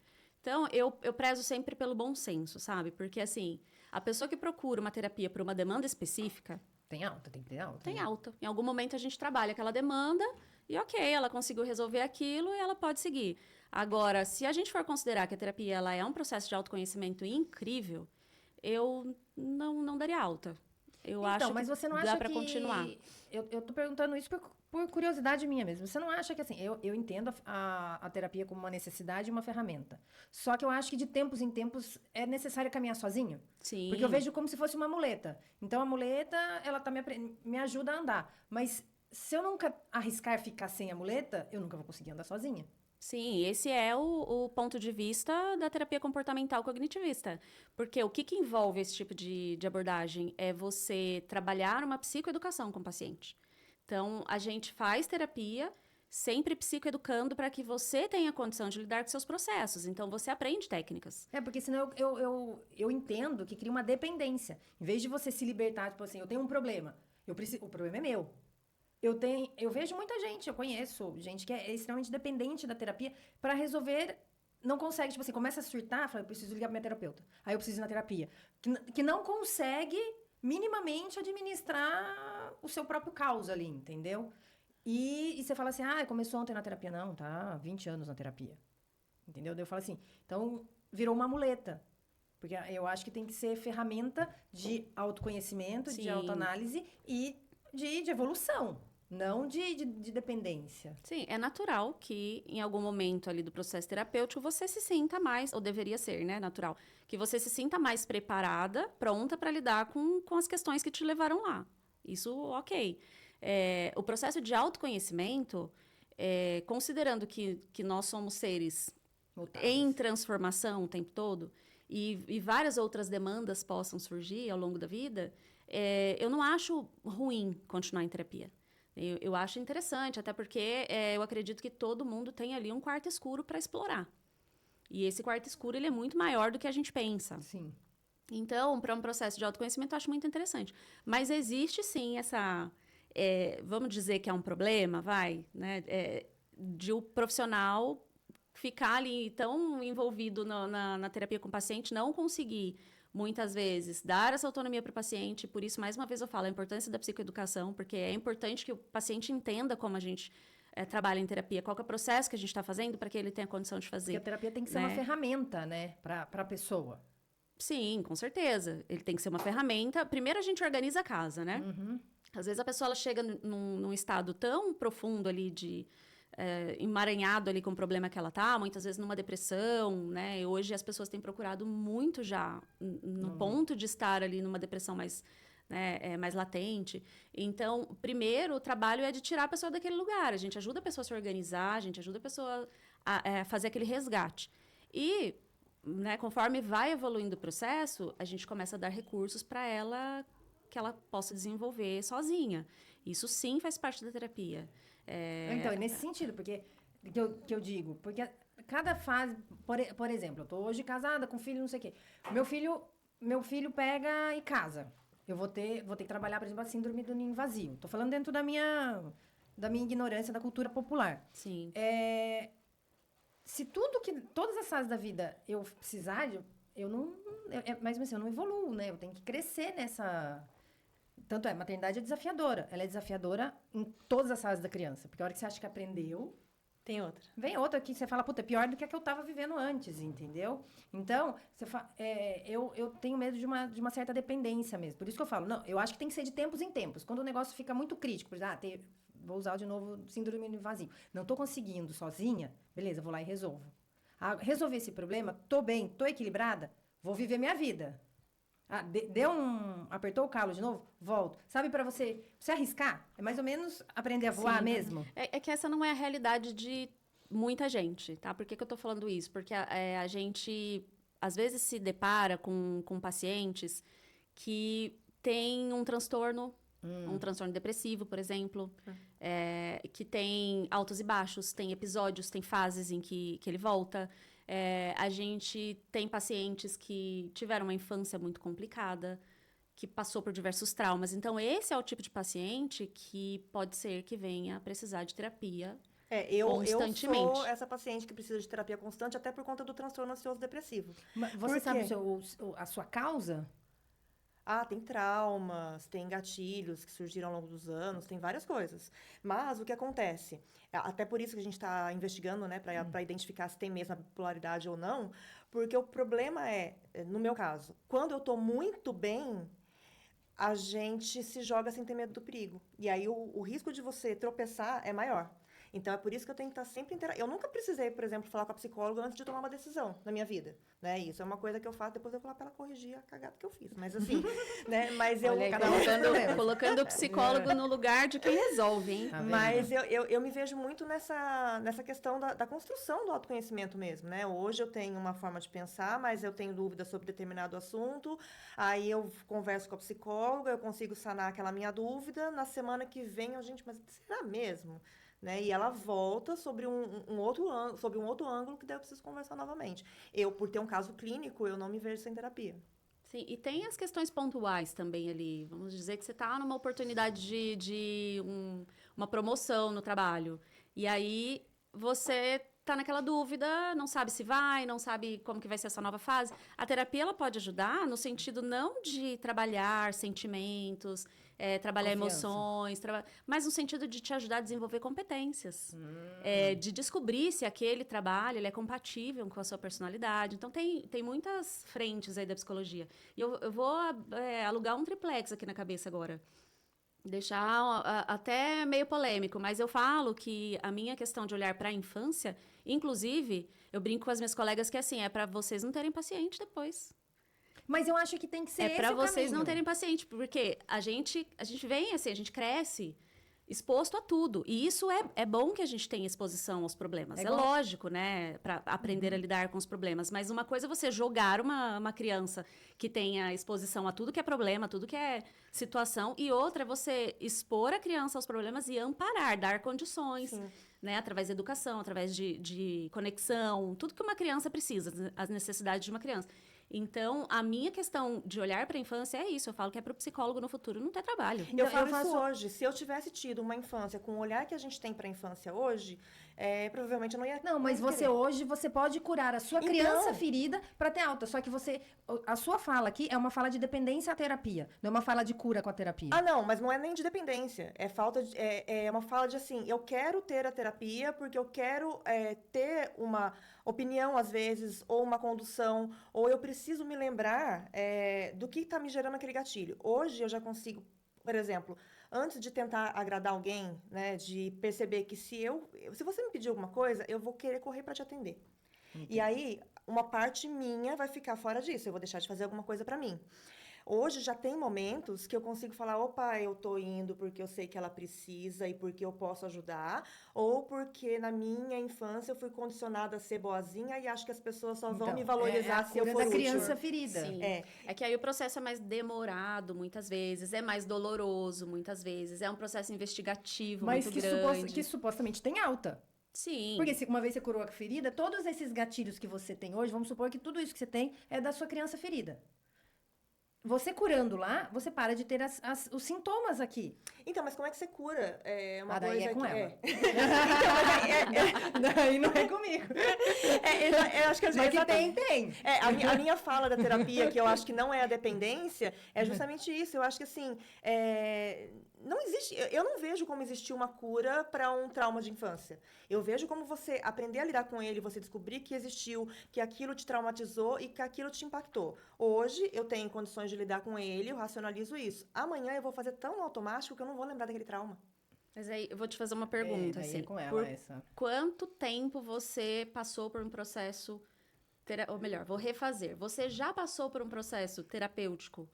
Então, eu prezo sempre pelo bom senso, sabe? Porque, assim, a pessoa que procura uma terapia por uma demanda específica... Tem alta, tem que ter alta. Tem alta. Em algum momento a gente trabalha aquela demanda e, ok, ela conseguiu resolver aquilo e ela pode seguir. Agora, se a gente for considerar que a terapia ela é um processo de autoconhecimento incrível, eu não daria alta. Eu acho mas você não que acha dá para continuar. Eu tô perguntando isso por curiosidade minha mesmo. Você não acha que, assim, eu entendo a terapia como uma necessidade e uma ferramenta. Só que eu acho que de tempos em tempos é necessário caminhar sozinho. Sim. Porque eu vejo como se fosse uma muleta. Então, a muleta, ela me ajuda a andar. Mas se eu nunca arriscar ficar sem a muleta, eu nunca vou conseguir andar sozinha. Sim, esse é o ponto de vista da terapia comportamental cognitivista. Porque o que envolve esse tipo de abordagem é você trabalhar uma psicoeducação com o paciente. Então, a gente faz terapia sempre psicoeducando para que você tenha condição de lidar com seus processos. Então, você aprende técnicas. Porque senão eu entendo que cria uma dependência. Em vez de você se libertar, tipo assim, eu tenho um problema, o problema é meu. Eu vejo muita gente, eu conheço gente que é extremamente dependente da terapia para resolver, não consegue, tipo assim, começa a surtar, fala, eu preciso ligar para minha terapeuta. Aí eu preciso ir na terapia. Que não consegue minimamente administrar o seu próprio caos ali, entendeu? E você fala assim, começou ontem na terapia. Não, tá 20 anos na terapia. Entendeu? Daí eu falo assim, então virou uma muleta. Porque eu acho que tem que ser ferramenta de autoconhecimento, Sim. de autoanálise e de evolução, não de dependência. Sim, é natural que em algum momento ali do processo terapêutico você se sinta mais, ou deveria ser, né, natural, que você se sinta mais preparada, pronta para lidar com as questões que te levaram lá. Isso, ok. O processo de autoconhecimento, considerando que nós somos seres Mutáveis. em transformação o tempo todo, e várias outras demandas possam surgir ao longo da vida, eu não acho ruim continuar em terapia. Eu acho interessante, até porque eu acredito que todo mundo tem ali um quarto escuro para explorar. E esse quarto escuro ele é muito maior do que a gente pensa. Sim. Então, para um processo de autoconhecimento, eu acho muito interessante. Mas existe, sim, essa... vamos dizer que é um problema, né? De o profissional ficar ali tão envolvido na terapia com o paciente, não conseguir, muitas vezes, dar essa autonomia para o paciente. Por isso, mais uma vez, eu falo a importância da psicoeducação, porque é importante que o paciente entenda como a gente trabalha em terapia, qual que é o processo que a gente está fazendo para que ele tenha condição de fazer. Porque a terapia tem que ser uma ferramenta, né, para a pessoa. Sim, com certeza. Ele tem que ser uma ferramenta. Primeiro, a gente organiza a casa, né? Uhum. Às vezes, a pessoa ela chega num estado tão profundo ali de... emaranhado ali com o problema que ela tá, muitas vezes numa depressão, né? E hoje as pessoas têm procurado muito já no ponto de estar ali numa depressão mais, né, mais latente. Então, primeiro, o trabalho é de tirar a pessoa daquele lugar. A gente ajuda a pessoa a se organizar, a gente ajuda a pessoa a fazer aquele resgate. E, né, conforme vai evoluindo o processo, a gente começa a dar recursos para ela que ela possa desenvolver sozinha. Isso sim faz parte da terapia. Então, é nesse sentido, porque que eu digo, porque cada fase, por exemplo, eu tô hoje casada com filho, não sei o quê. Meu filho pega e casa. Eu vou ter que trabalhar, por exemplo, a síndrome do ninho vazio. Tô falando dentro da minha ignorância da cultura popular. Sim. Se todas as fases da vida eu precisar, eu não, mas assim, eu não evoluo, né? Eu tenho que crescer nessa... Tanto maternidade é desafiadora. Ela é desafiadora em todas as fases da criança. Porque a hora que você acha que aprendeu... Tem outra. Vem outra que você fala, puta, é pior do que a que eu estava vivendo antes, entendeu? Então, eu tenho medo de uma certa dependência mesmo. Por isso que eu falo, não, eu acho que tem que ser de tempos em tempos. Quando o negócio fica muito crítico, por exemplo, vou usar de novo síndrome do vazio. Não estou conseguindo sozinha, beleza, vou lá e resolvo. Resolver esse problema, tô bem, tô equilibrada, vou viver minha vida. Apertou o calo de novo? Volto. Sabe, para você arriscar? É mais ou menos aprender a voar mesmo. É que essa não é a realidade de muita gente, tá? Por que eu tô falando isso? Porque a gente, às vezes, se depara com pacientes que têm um transtorno depressivo, por exemplo, que tem altos e baixos, tem episódios, tem fases em que ele volta. A gente tem pacientes que tiveram uma infância muito complicada, que passou por diversos traumas. Então, esse é o tipo de paciente que pode ser que venha precisar de terapia constantemente. Eu sou essa paciente que precisa de terapia constante, até por conta do transtorno ansioso depressivo. Mas você sabe a sua causa? Tem traumas, tem gatilhos que surgiram ao longo dos anos, tem várias coisas. Mas o que acontece? Até por isso que a gente está investigando, né, para identificar se tem mesmo a bipolaridade ou não, porque o problema no meu caso, quando eu estou muito bem, a gente se joga sem ter medo do perigo. E aí o risco de você tropeçar é maior. Então, é por isso que eu tenho que estar sempre... Eu nunca precisei, por exemplo, falar com a psicóloga antes de tomar uma decisão na minha vida, né? Isso é uma coisa que eu faço, depois eu vou lá para ela corrigir a cagada que eu fiz. Mas, assim, né? Mas eu... colocando o psicólogo no lugar de quem resolve, hein? Mas eu me vejo muito nessa questão da construção do autoconhecimento mesmo, né? Hoje eu tenho uma forma de pensar, mas eu tenho dúvidas sobre determinado assunto, aí eu converso com a psicóloga, eu consigo sanar aquela minha dúvida, na semana que vem, gente, mas será mesmo? Né? E ela volta sobre um outro ângulo que daí eu preciso conversar novamente. Eu, por ter um caso clínico, eu não me vejo sem terapia. Sim, e tem as questões pontuais também ali. Vamos dizer que você está numa oportunidade de uma promoção no trabalho. E aí você está naquela dúvida, não sabe se vai, não sabe como que vai ser essa nova fase. A terapia ela pode ajudar no sentido não de trabalhar sentimentos, trabalhar Confiança. emoções, mas no sentido de te ajudar a desenvolver competências. De descobrir se aquele trabalho ele é compatível com a sua personalidade. Então, tem muitas frentes aí da psicologia. E eu vou alugar um triplex aqui na cabeça agora. Deixar até meio polêmico, mas eu falo que a minha questão de olhar para a infância, inclusive, eu brinco com as minhas colegas que assim, é para vocês não terem paciente depois. Mas eu acho que tem que ser esse para o vocês caminho. não terem paciente, porque a gente vem assim, a gente cresce exposto a tudo. E isso é bom que a gente tenha exposição aos problemas. É lógico, né? Para aprender a lidar com os problemas. Mas uma coisa é você jogar uma criança que tenha exposição a tudo que é problema, tudo que é situação. E outra é você expor a criança aos problemas e amparar, dar condições. Né? Através da educação, através de conexão. Tudo que uma criança precisa, as necessidades de uma criança. Então, a minha questão de olhar para a infância é isso. Eu falo que é para o psicólogo no futuro não ter trabalho. Eu Então, falo eu faço- isso hoje. Se eu tivesse tido uma infância com o olhar que a gente tem para a infância hoje, provavelmente eu não ia. Não, mas ia você querer. hoje, você pode curar a sua Então- criança ferida para ter alta. Só que a sua fala aqui é uma fala de dependência à terapia. Não é uma fala de cura com a terapia. Ah, não, mas não é nem de dependência. É uma fala de assim, eu quero ter a terapia porque eu quero ter uma opinião, às vezes, ou uma condução, ou eu preciso me lembrar do que está me gerando aquele gatilho. Hoje eu já consigo, por exemplo, antes de tentar agradar alguém, né, de perceber que se você me pedir alguma coisa, eu vou querer correr para te atender. E aí, uma parte minha vai ficar fora disso, eu vou deixar de fazer alguma coisa para mim. Hoje já tem momentos que eu consigo falar, opa, eu tô indo porque eu sei que ela precisa e porque eu posso ajudar, ou porque na minha infância eu fui condicionada a ser boazinha e acho que as pessoas só vão Então, me valorizar a se eu cura for da útil. criança ferida. Sim. É. É que aí o processo é mais demorado, muitas vezes. É mais doloroso, muitas vezes. É um processo investigativo Mas muito que, grande. que supostamente tem alta. Sim. Porque se uma vez você curou a ferida, todos esses gatilhos que você tem hoje, vamos supor que tudo isso que você tem é da sua criança ferida. Você curando lá, você para de ter os sintomas aqui. Então, mas como é que você cura? É uma Daí coisa é com que ela. Então, mas Daí não é comigo. eu acho que Mas que exatamente- tem. A minha fala da terapia, que eu acho que não é a dependência, é justamente isso. Eu acho que, assim, não existe... Eu não vejo como existir uma cura para um trauma de infância. Eu vejo como você aprender a lidar com ele, você descobrir que existiu, que aquilo te traumatizou e que aquilo te impactou. Hoje, eu tenho condições de lidar com ele, eu racionalizo isso. Amanhã, eu vou fazer tão automático que eu não vou lembrar daquele trauma. Mas aí eu vou te fazer uma pergunta, Daí assim. é com ela Por essa. quanto tempo você passou por um processo... Ou melhor, vou refazer. Você já passou por um processo terapêutico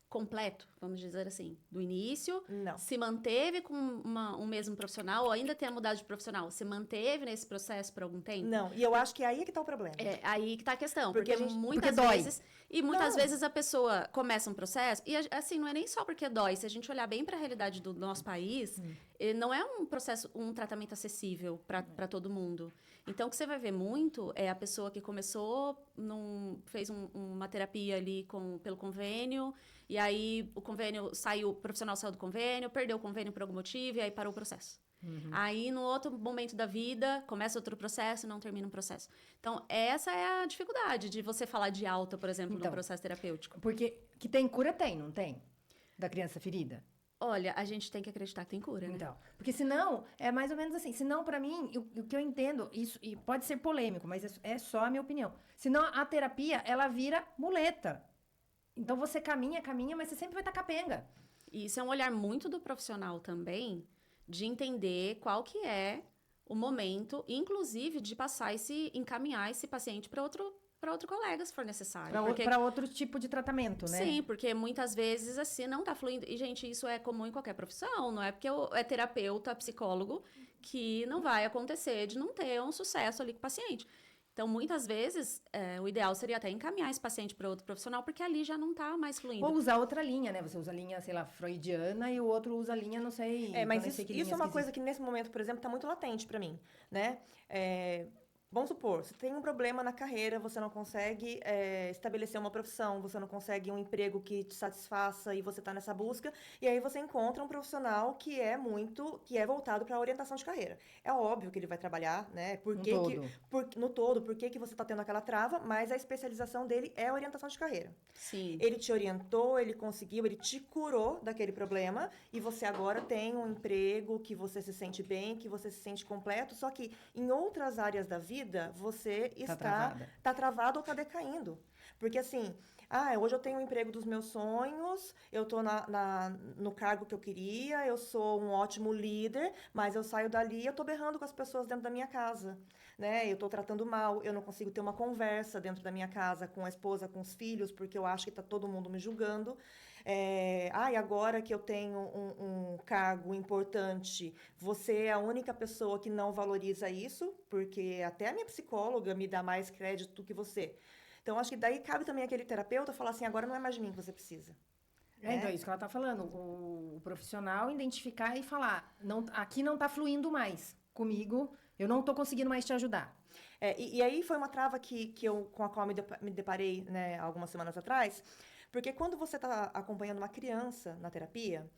completo, vamos dizer assim, do início? Não. Se manteve com um mesmo profissional ou ainda tenha mudado de profissional? Se manteve nesse processo por algum tempo? Não. E eu acho que é aí que tá o problema. É aí que tá a questão, Porque porque, a gente- muitas porque dói. vezes... E muitas Não. vezes a pessoa começa um processo e, assim, não é nem só porque dói. Se a gente olhar bem para a realidade do nosso país, não é um processo, um tratamento acessível para todo mundo. Então, o que você vai ver muito é a pessoa que começou, fez uma terapia ali pelo convênio, e aí o convênio saiu, o profissional saiu do convênio, perdeu o convênio por algum motivo, e aí parou o processo. Aí, no outro momento da vida, começa outro processo e não termina um processo. Então, essa é a dificuldade de você falar de alta, por exemplo, Então. num processo terapêutico. Porque que tem cura, tem, não tem? Da criança ferida? Olha, a gente tem que acreditar que tem cura, né? Então, porque senão, é mais ou menos assim, senão pra mim, o que eu entendo, isso e pode ser polêmico, mas é só a minha opinião. Senão a terapia, ela vira muleta. Então você caminha, mas você sempre vai estar capenga. E isso é um olhar muito do profissional também, de entender qual que é o momento, inclusive de encaminhar esse paciente para outro colega, se for necessário. Porque Pra outro tipo de tratamento, né? sim, porque muitas vezes, assim, não tá fluindo. E, gente, isso é comum em qualquer profissão, não é porque é terapeuta, psicólogo, que não vai acontecer de não ter um sucesso ali com o paciente. Então, muitas vezes, o ideal seria até encaminhar esse paciente para outro profissional, porque ali já não tá mais fluindo. Ou usar outra linha, né? Você usa a linha, sei lá, freudiana e o outro usa a linha, não sei... Mas eu nem sei que linha isso é uma esquisita. coisa que nesse momento, por exemplo, está muito latente para mim, né? Vamos supor, você tem um problema na carreira, você não consegue estabelecer uma profissão, você não consegue um emprego que te satisfaça e você está nessa busca, e aí você encontra um profissional que é voltado para a orientação de carreira. É óbvio que ele vai trabalhar, né? No todo, por que você está tendo aquela trava, mas a especialização dele é a orientação de carreira. Sim. Ele te orientou, ele conseguiu, ele te curou daquele problema e você agora tem um emprego que você se sente bem, que você se sente completo, só que em outras áreas da vida você está travado ou está decaindo. Porque assim, hoje eu tenho o emprego dos meus sonhos, eu estou no cargo que eu queria, eu sou um ótimo líder, mas eu saio dali e eu estou berrando com as pessoas dentro da minha casa. Né? Eu estou tratando mal, eu não consigo ter uma conversa dentro da minha casa com a esposa, com os filhos, porque eu acho que está todo mundo me julgando. E agora que eu tenho um cargo importante, você é a única pessoa que não valoriza isso, porque até a minha psicóloga me dá mais crédito que você. Então, acho que daí cabe também aquele terapeuta falar assim, agora não é mais de mim que você precisa. Então, é isso que ela está falando. O profissional identificar e falar, aqui não está fluindo mais comigo, Eu não tô conseguindo mais te ajudar. E aí foi uma trava com a qual me deparei, né, algumas semanas atrás, porque quando você está acompanhando uma criança na terapia,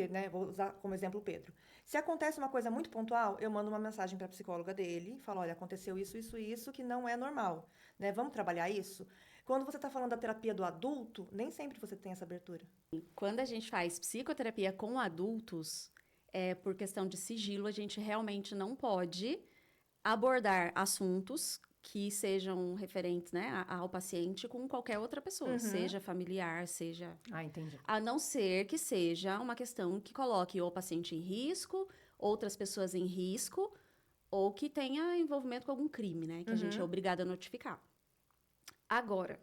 né, vou usar como exemplo o Pedro. Se acontece uma coisa muito pontual, eu mando uma mensagem para a psicóloga dele, falo, olha, aconteceu isso, isso, isso, que não é normal, né? Vamos trabalhar isso? Quando você está falando da terapia do adulto, nem sempre você tem essa abertura. Quando a gente faz psicoterapia com adultos, por questão de sigilo, a gente realmente não pode abordar assuntos que sejam referentes, né, ao paciente com qualquer outra pessoa, seja familiar, seja... Ah, entendi. A não ser que seja uma questão que coloque o paciente em risco, outras pessoas em risco, ou que tenha envolvimento com algum crime, né, que a gente é obrigado a notificar. Agora,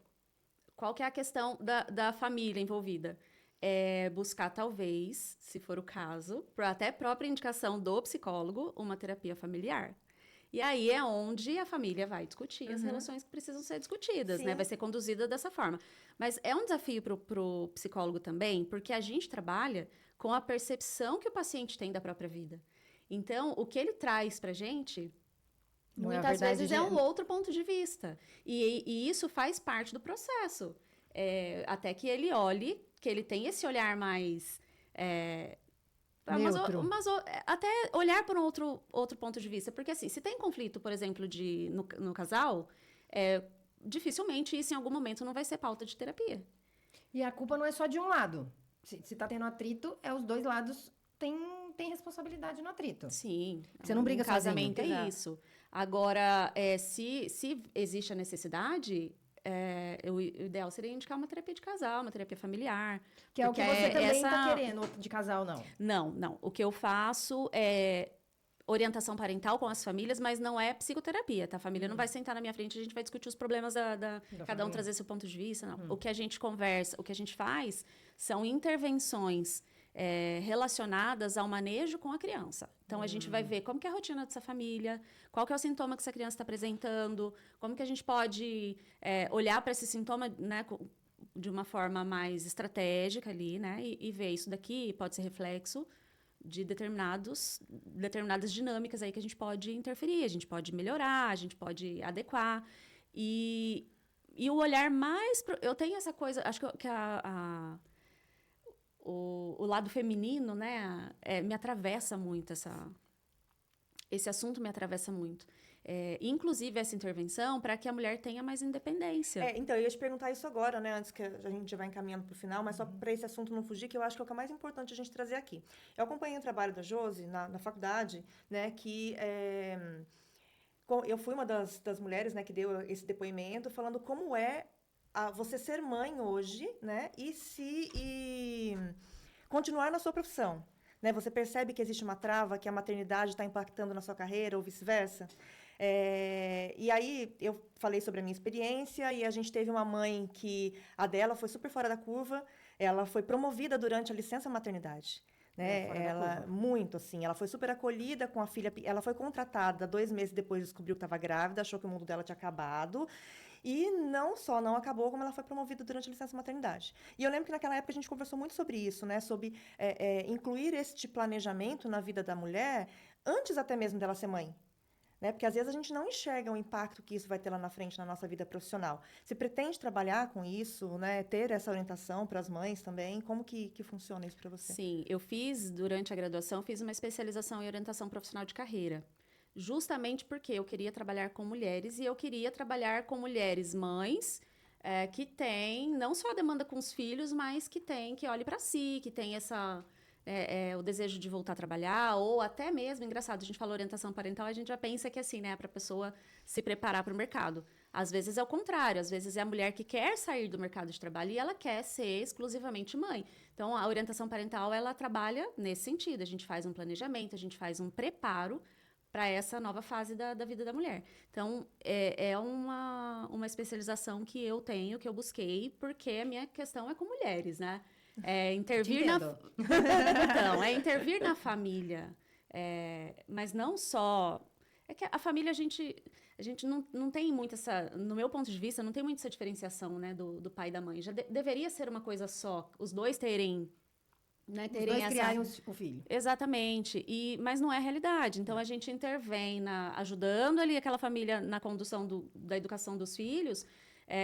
qual que é a questão da família envolvida? É buscar, talvez, se for o caso, por até própria indicação do psicólogo, uma terapia familiar. E aí é onde a família vai discutir as relações que precisam ser discutidas, né? Vai ser conduzida dessa forma. Mas é um desafio pro psicólogo também, porque a gente trabalha com a percepção que o paciente tem da própria vida. Então, o que ele traz pra gente, muitas vezes é um outro ponto de vista. E isso faz parte do processo. Até que ele olhe, que ele tem esse olhar mais... neutro. Mas até olhar por um outro ponto de vista. Porque, assim, se tem conflito, por exemplo, no casal, dificilmente isso, em algum momento, não vai ser pauta de terapia. E a culpa não é só de um lado. Se tá tendo atrito, os dois lados têm responsabilidade no atrito. Sim. Você não briga sozinho. Casamento é isso. Agora, se existe a necessidade... o ideal seria indicar uma terapia de casal, uma terapia familiar. Que é o que você também tá querendo, de casal, não? Não. O que eu faço é orientação parental com as famílias, mas não é psicoterapia, tá? A família não vai sentar na minha frente e a gente vai discutir os problemas da cada um trazer seu ponto de vista, não. O que a gente conversa, o que a gente faz são intervenções relacionadas ao manejo com a criança. Então, a gente vai ver como que é a rotina dessa família, qual que é o sintoma que essa criança está apresentando, como que a gente pode olhar para esse sintoma, né, de uma forma mais estratégica ali, né, e ver isso daqui pode ser reflexo de determinadas dinâmicas aí que a gente pode interferir, a gente pode melhorar, a gente pode adequar. E o olhar mais... Eu tenho essa coisa, acho que o lado feminino, né, me atravessa muito, esse assunto me atravessa muito. Inclusive, essa intervenção para que a mulher tenha mais independência. Então, eu ia te perguntar isso agora, né, antes que a gente já vai encaminhando para o final, mas só para esse assunto não fugir, que eu acho que é o que é mais importante a gente trazer aqui. Eu acompanhei o trabalho da Josi na faculdade, né, que... eu fui uma das mulheres, né, que deu esse depoimento, falando como você ser mãe hoje, né, e continuar na sua profissão, né? Você percebe que existe uma trava, que a maternidade está impactando na sua carreira ou vice-versa? E aí eu falei sobre a minha experiência e a gente teve uma mãe que a dela foi super fora da curva, ela foi promovida durante a licença maternidade. Né? Muito, assim, ela foi super acolhida com a filha, ela foi contratada 2 meses depois, descobriu que estava grávida, achou que o mundo dela tinha acabado, e não só não acabou, como ela foi promovida durante a licença maternidade. E eu lembro que naquela época a gente conversou muito sobre isso, né? Sobre incluir este planejamento na vida da mulher antes até mesmo dela ser mãe. Né? Porque às vezes a gente não enxerga o impacto que isso vai ter lá na frente na nossa vida profissional. Você pretende trabalhar com isso, né? Ter essa orientação para as mães também? Como que funciona isso para você? Sim, eu durante a graduação, fiz uma especialização em orientação profissional de carreira. Justamente porque eu queria trabalhar com mulheres e eu queria trabalhar com mulheres mães que têm não só a demanda com os filhos, mas que olhe para si, que tem o desejo de voltar a trabalhar, ou até mesmo, engraçado, a gente fala orientação parental, a gente já pensa que assim, né, para a pessoa se preparar para o mercado. Às vezes é o contrário, às vezes é a mulher que quer sair do mercado de trabalho e ela quer ser exclusivamente mãe. Então, a orientação parental, ela trabalha nesse sentido, a gente faz um planejamento, a gente faz um preparo para essa nova fase da vida da mulher. Então, é uma especialização que eu tenho, que eu busquei, porque a minha questão é com mulheres, né? Intervir Então, intervir na família. Mas não só... É que a família, a gente não tem muito no meu ponto de vista, não tem muito essa diferenciação, né, do pai e da mãe. Já deveria ser uma coisa só, os dois terem né, Os terem dois essa... criarem o filho. Exatamente, mas não é a realidade. Então, a gente intervém ajudando ali aquela família na condução da educação dos filhos,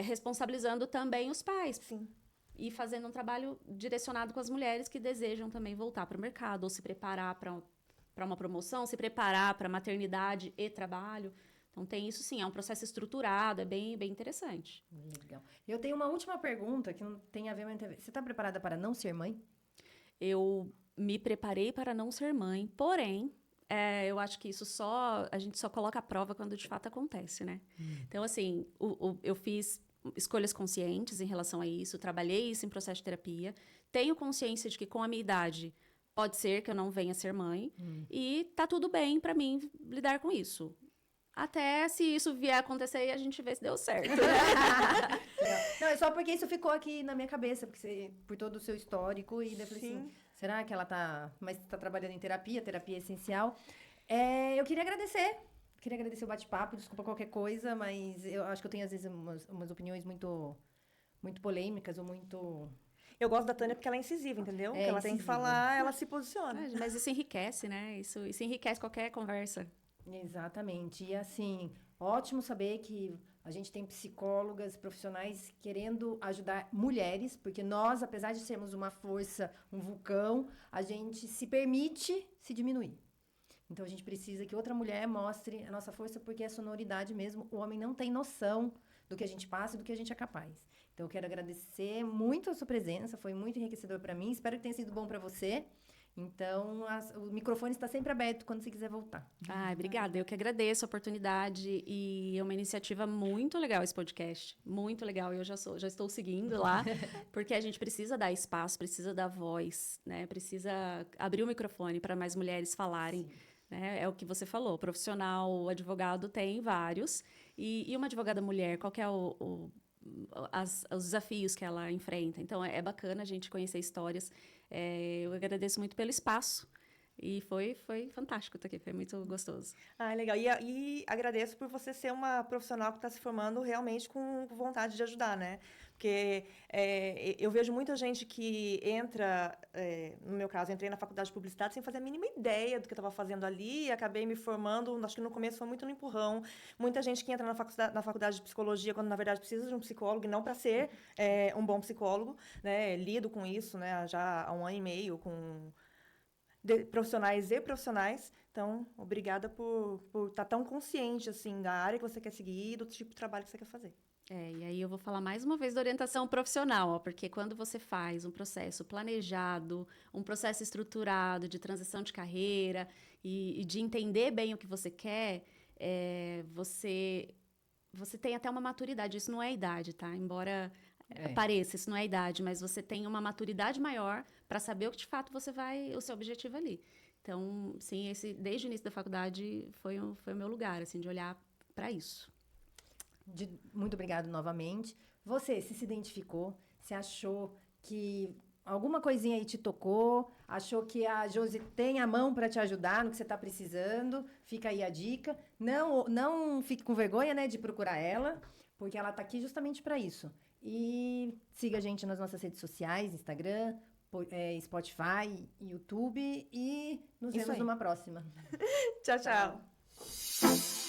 responsabilizando também os pais. Sim. E fazendo um trabalho direcionado com as mulheres que desejam também voltar para o mercado, ou se preparar para uma promoção, se preparar para maternidade e trabalho. Então, tem isso sim, é um processo estruturado, é bem, bem interessante. Legal. Eu tenho uma última pergunta que não tem a ver com a TV. Você está preparada para não ser mãe? Eu me preparei para não ser mãe, porém, eu acho que isso a gente só coloca à prova quando de fato acontece, né? Então, assim, eu fiz escolhas conscientes em relação a isso, trabalhei isso em processo de terapia, tenho consciência de que com a minha idade pode ser que eu não venha a ser mãe, e tá tudo bem para mim lidar com isso. Até se isso vier a acontecer e a gente vê se deu certo. Não, é só porque isso ficou aqui na minha cabeça, por todo o seu histórico, e daí eu falei assim, será que ela mas tá trabalhando em terapia é essencial. Eu queria agradecer o bate-papo, desculpa qualquer coisa, mas eu acho que eu tenho às vezes umas opiniões muito, muito polêmicas ou muito... Eu gosto da Tânia porque ela é incisiva, entendeu? O que ela tem que incisiva. falar, ela se posiciona. Mas isso enriquece, né? Isso enriquece qualquer conversa. Exatamente. E assim, ótimo saber que a gente tem psicólogas, profissionais querendo ajudar mulheres, porque nós, apesar de sermos uma força, um vulcão, a gente se permite se diminuir. Então, a gente precisa que outra mulher mostre a nossa força, porque é sonoridade mesmo. O homem não tem noção do que a gente passa e do que a gente é capaz. Então, eu quero agradecer muito a sua presença, foi muito enriquecedor para mim. Espero que tenha sido bom para você. Então, o microfone está sempre aberto quando você quiser voltar. Obrigada. Eu que agradeço a oportunidade e é uma iniciativa muito legal esse podcast. Muito legal. Eu já estou seguindo lá, porque a gente precisa dar espaço, precisa dar voz, né? Precisa abrir o microfone para mais mulheres falarem. Né? É o que você falou. Profissional, o advogado tem vários. E uma advogada mulher, qual que é os desafios que ela enfrenta? Então, é bacana a gente conhecer histórias. Eu agradeço muito pelo espaço e foi fantástico estar aqui, foi muito gostoso. Legal. E agradeço por você ser uma profissional que está se formando realmente com vontade de ajudar, né? Porque eu vejo muita gente que entra, no meu caso, entrei na faculdade de publicidade sem fazer a mínima ideia do que eu estava fazendo ali e acabei me formando, acho que no começo foi muito no empurrão. Muita gente que entra na faculdade de psicologia quando, na verdade, precisa de um psicólogo e não para ser um bom psicólogo, né? Lido com isso, né? Já há 1 ano e meio com profissionais e profissionais. Então, obrigada por estar tão consciente, assim, da área que você quer seguir e do tipo de trabalho que você quer fazer. E aí eu vou falar mais uma vez da orientação profissional, ó, porque quando você faz um processo planejado, um processo estruturado de transição de carreira e de entender bem o que você quer, você tem até uma maturidade. Isso não é idade, tá? Embora pareça, isso não é idade, mas você tem uma maturidade maior para saber o que de fato o seu objetivo ali. Então, sim, desde o início da faculdade foi o meu lugar, assim, de olhar para isso. Muito obrigada novamente. Você se identificou? Você achou que alguma coisinha aí te tocou? Achou que a Josi tem a mão para te ajudar no que você está precisando? Fica aí a dica. Não fique com vergonha, né, de procurar ela, porque ela está aqui justamente para isso. E siga a gente nas nossas redes sociais, Instagram, Spotify, YouTube, e nos vemos numa próxima. Tchau, tchau.